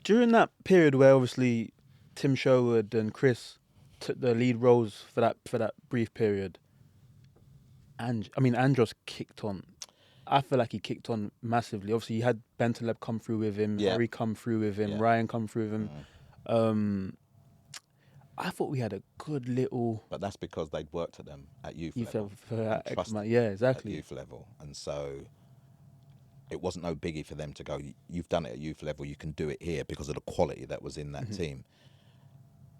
during that period where obviously Tim Sherwood and Chris took the lead roles for that brief period, Andros kicked on. I feel like he kicked on massively. Obviously, you had Bentaleb come through with him, Harry come through with him, Ryan come through with him. I thought we had a good little. But that's because they'd worked at them at youth level. Yeah, exactly. At youth level, and so it wasn't no biggie for them to go, "You've done it at youth level, you can do it here," because of the quality that was in that team.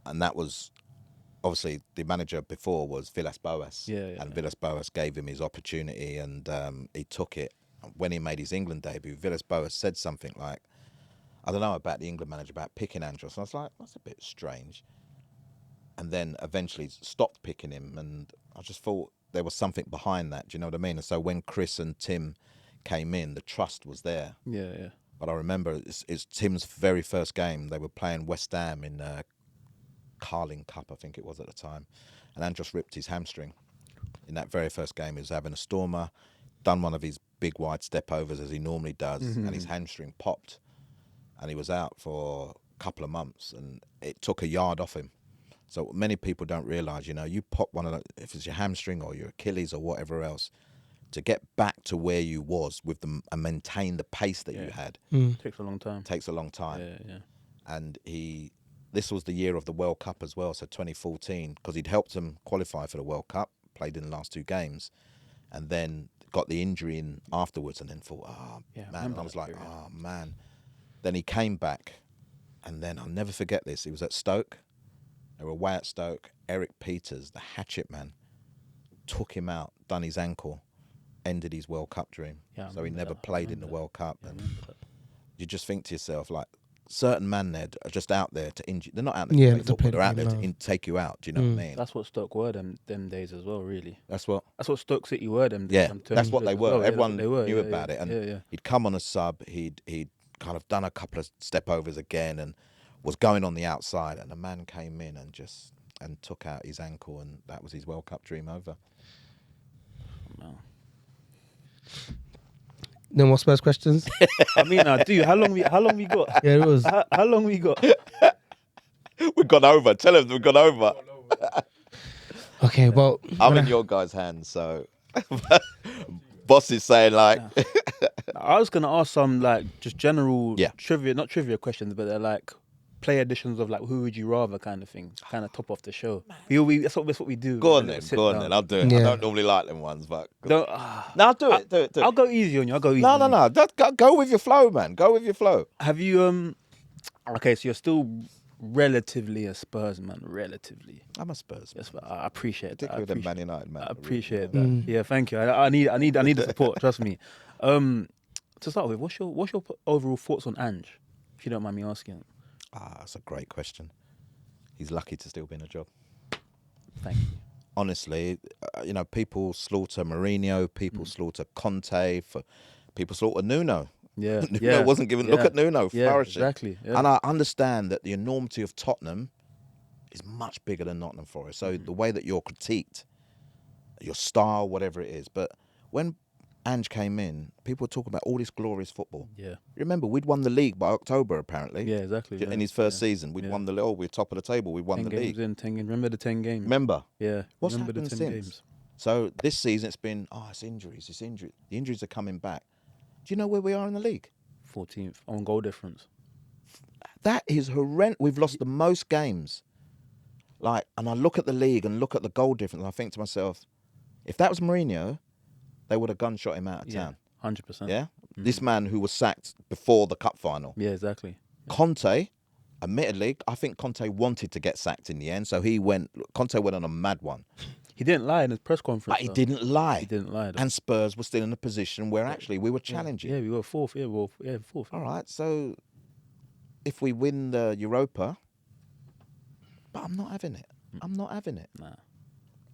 And that was obviously the manager before was Villas-Boas, and Villas-Boas gave him his opportunity, and he took it. When he made his England debut, Villas-Boas said something like, I don't know about the England manager, about picking Andros. And I was like, that's a bit strange. And then eventually stopped picking him, and I just thought there was something behind that. Do you know what I mean? And so when Chris and Tim came in, the trust was there. Yeah. But I remember it's Tim's very first game. They were playing West Ham in Carling Cup, I think it was at the time, and Andros ripped his hamstring in that very first game. He was having a stormer, done one of his big wide step overs as he normally does, and his hamstring popped, and he was out for a couple of months, and it took a yard off him. So many people don't realise, you pop one of the, if it's your hamstring or your Achilles or whatever else, to get back to where you was with them and maintain the pace that you had Takes a long time. Yeah. And this was the year of the World Cup as well, so 2014, because he'd helped them qualify for the World Cup, played in the last 2 games, and then got the injury in afterwards, and then thought, man. And I was like, man. Then he came back, and then I'll never forget this. He was at Stoke. They were away at Stoke. Eric Peters, the hatchet man, took him out, done his ankle, ended his World Cup dream. So he never played in the World Cup. And you just think to yourself, like, certain men there are just out there to injure. They're not out there to play football. They're out there to take you out. Do you know what I mean? That's what Stoke were them days as well, really. That's what Stoke City were them. Yeah, that's what they were. Well. Everyone they were, knew about it. And he'd come on a sub. He'd kind of done a couple of step overs again and was going on the outside. And the man came in and took out his ankle, and that was his World Cup dream over. No. No more Spurs questions? I do. How long we got? Yeah, it was. How long we got? We've gone over. Tell them we've gone over. Okay, well, I'm in your guys' hands, so Boss is saying like, I was gonna ask some like just general Yeah. trivia, not trivia questions, but they're like play editions of like who would you rather kind of thing, kind of top off the show. That's what we do. go on A then, little sit go on down. then. I'll do it. Yeah. I don't normally like them ones, but Don't, no, do it. I'll go easy on you. I'll go easy. No, on no, you. no. Go with your flow, man. Go with your flow. Have you Okay, so you're still relatively a Spurs man, relatively. I'm a Spurs man. Yes, but I appreciate that. Particularly the Man United man. I appreciate that. Yeah, thank you. I need the support. Trust me. To start with, what's your overall thoughts on Ange, if you don't mind me asking? That's a great question. He's lucky to still be in a job. Thank you. Honestly, people slaughter Mourinho, people slaughter Conte, people slaughter Nuno. Yeah, Nuno wasn't given. Look at Nuno flourishing. Exactly. Yeah. And I understand that the enormity of Tottenham is much bigger than Nottingham Forest. So the way that you're critiqued, your style, whatever it is. But when Ange came in, people were talking about all this glorious football. Yeah. Remember, we'd won the league by October, apparently. Yeah, exactly. In his first season, we'd won the league. Oh, we're top of the table. We won the league. 10 games. Remember the 10 games? Remember? Yeah. What's remember happened the 10 since? games? So this season, it's been, it's injuries. The injuries are coming back. Do you know where we are in the league? 14th on goal difference. That is horrendous. We've lost the most games. And I look at the league and look at the goal difference, and I think to myself, if that was Mourinho, they would have gunshot him out of town. 100%. Yeah? This man who was sacked before the cup final. Yeah, exactly. Conte, admittedly, I think Conte wanted to get sacked in the end, so Conte went on a mad one. He didn't lie in his press conference. But he didn't lie. He didn't lie. And Spurs were still in a position where actually we were challenging. Yeah, we were fourth. Yeah, fourth. All right, so if we win the Europa, but I'm not having it. Nah.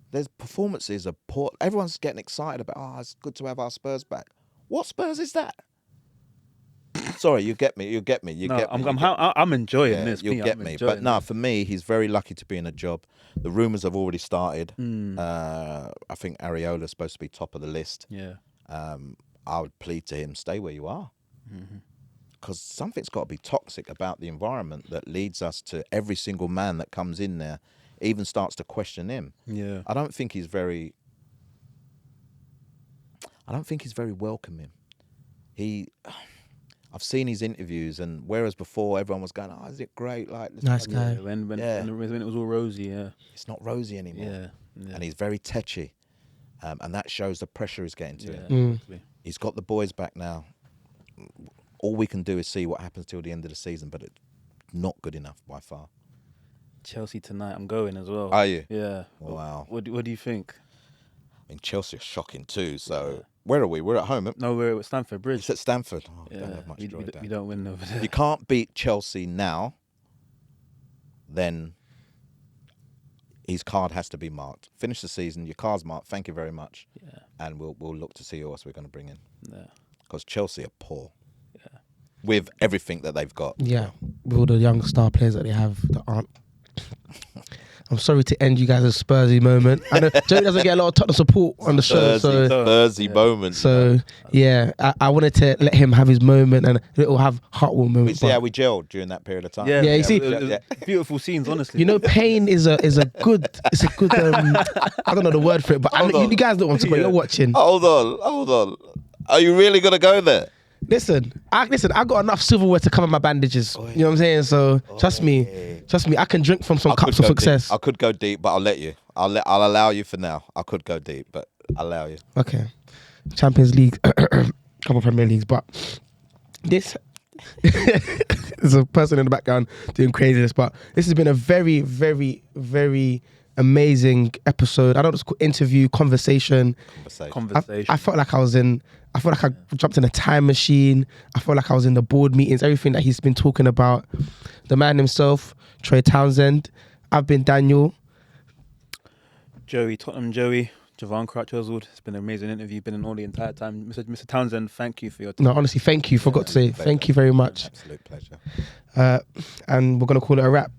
There's performances of poor. Everyone's getting excited about, it's good to have our Spurs back. What Spurs is that? Sorry, you get me. I'm enjoying this. You'll get me. But no, for me, he's very lucky to be in a job. The rumours have already started. I think Areola's supposed to be top of the list. Yeah. I would plead to him, stay where you are. Because something's got to be toxic about the environment that leads us to every single man that comes in there even starts to question him. Yeah. I don't think he's very welcoming. I've seen his interviews, and whereas before everyone was going, is it great? Nice guy. When it was all rosy, It's not rosy anymore. Yeah. And he's very tetchy. And that shows the pressure he's getting to him. Exactly. He's got the boys back now. All we can do is see what happens till the end of the season, but it's not good enough by far. Chelsea tonight, I'm going as well. Are you? Yeah. Wow. What do you think? I mean, Chelsea are shocking too. So where are we? We're at home. No, we're at Stamford Bridge. It's at Stamford. Yeah. Don't have much joy You don't win over there. You can't beat Chelsea now. Then his card has to be marked. Finish the season. Your card's marked. Thank you very much. Yeah. And we'll look to see who else we're going to bring in. Yeah. Because Chelsea are poor. Yeah. With everything that they've got. Yeah, with all the young star players that they have that aren't. I'm sorry to end you guys' Spursy moment. I know Joey doesn't get a lot of Tottenham support on the show, so Spursy moment. So yeah, I wanted to let him have his moment, and it will have heartwarming moment. We see how we gelled during that period of time. Yeah, you see, beautiful scenes. Honestly, you know, pain is a good. It's a good. I don't know the word for it, but you guys know what I'm talking about. You're watching. Hold on. Are you really gonna go there? Listen, I got enough silverware to cover my bandages. You know what I'm saying? So trust me, I can drink from some cups of success. I could go deep, but I'll let you. I'll allow you for now. I could go deep, but I'll allow you. Okay, Champions League, couple Premier Leagues, but this there's a person in the background doing craziness. But this has been a very, very, very amazing episode. I don't know, it's called interview, conversation. I felt like I jumped in a time machine. I felt like I was in the board meetings, everything that he's been talking about. The man himself, Troy Townsend. I've been Daniel. Tottenham Joey, Javon Crouch-Oswald. It's been an amazing interview. You've been in all the entire time. Mr. Townsend, thank you for your time. No, honestly, thank you. Forgot to say, thank you very much. Absolute pleasure. And we're going to call it a wrap.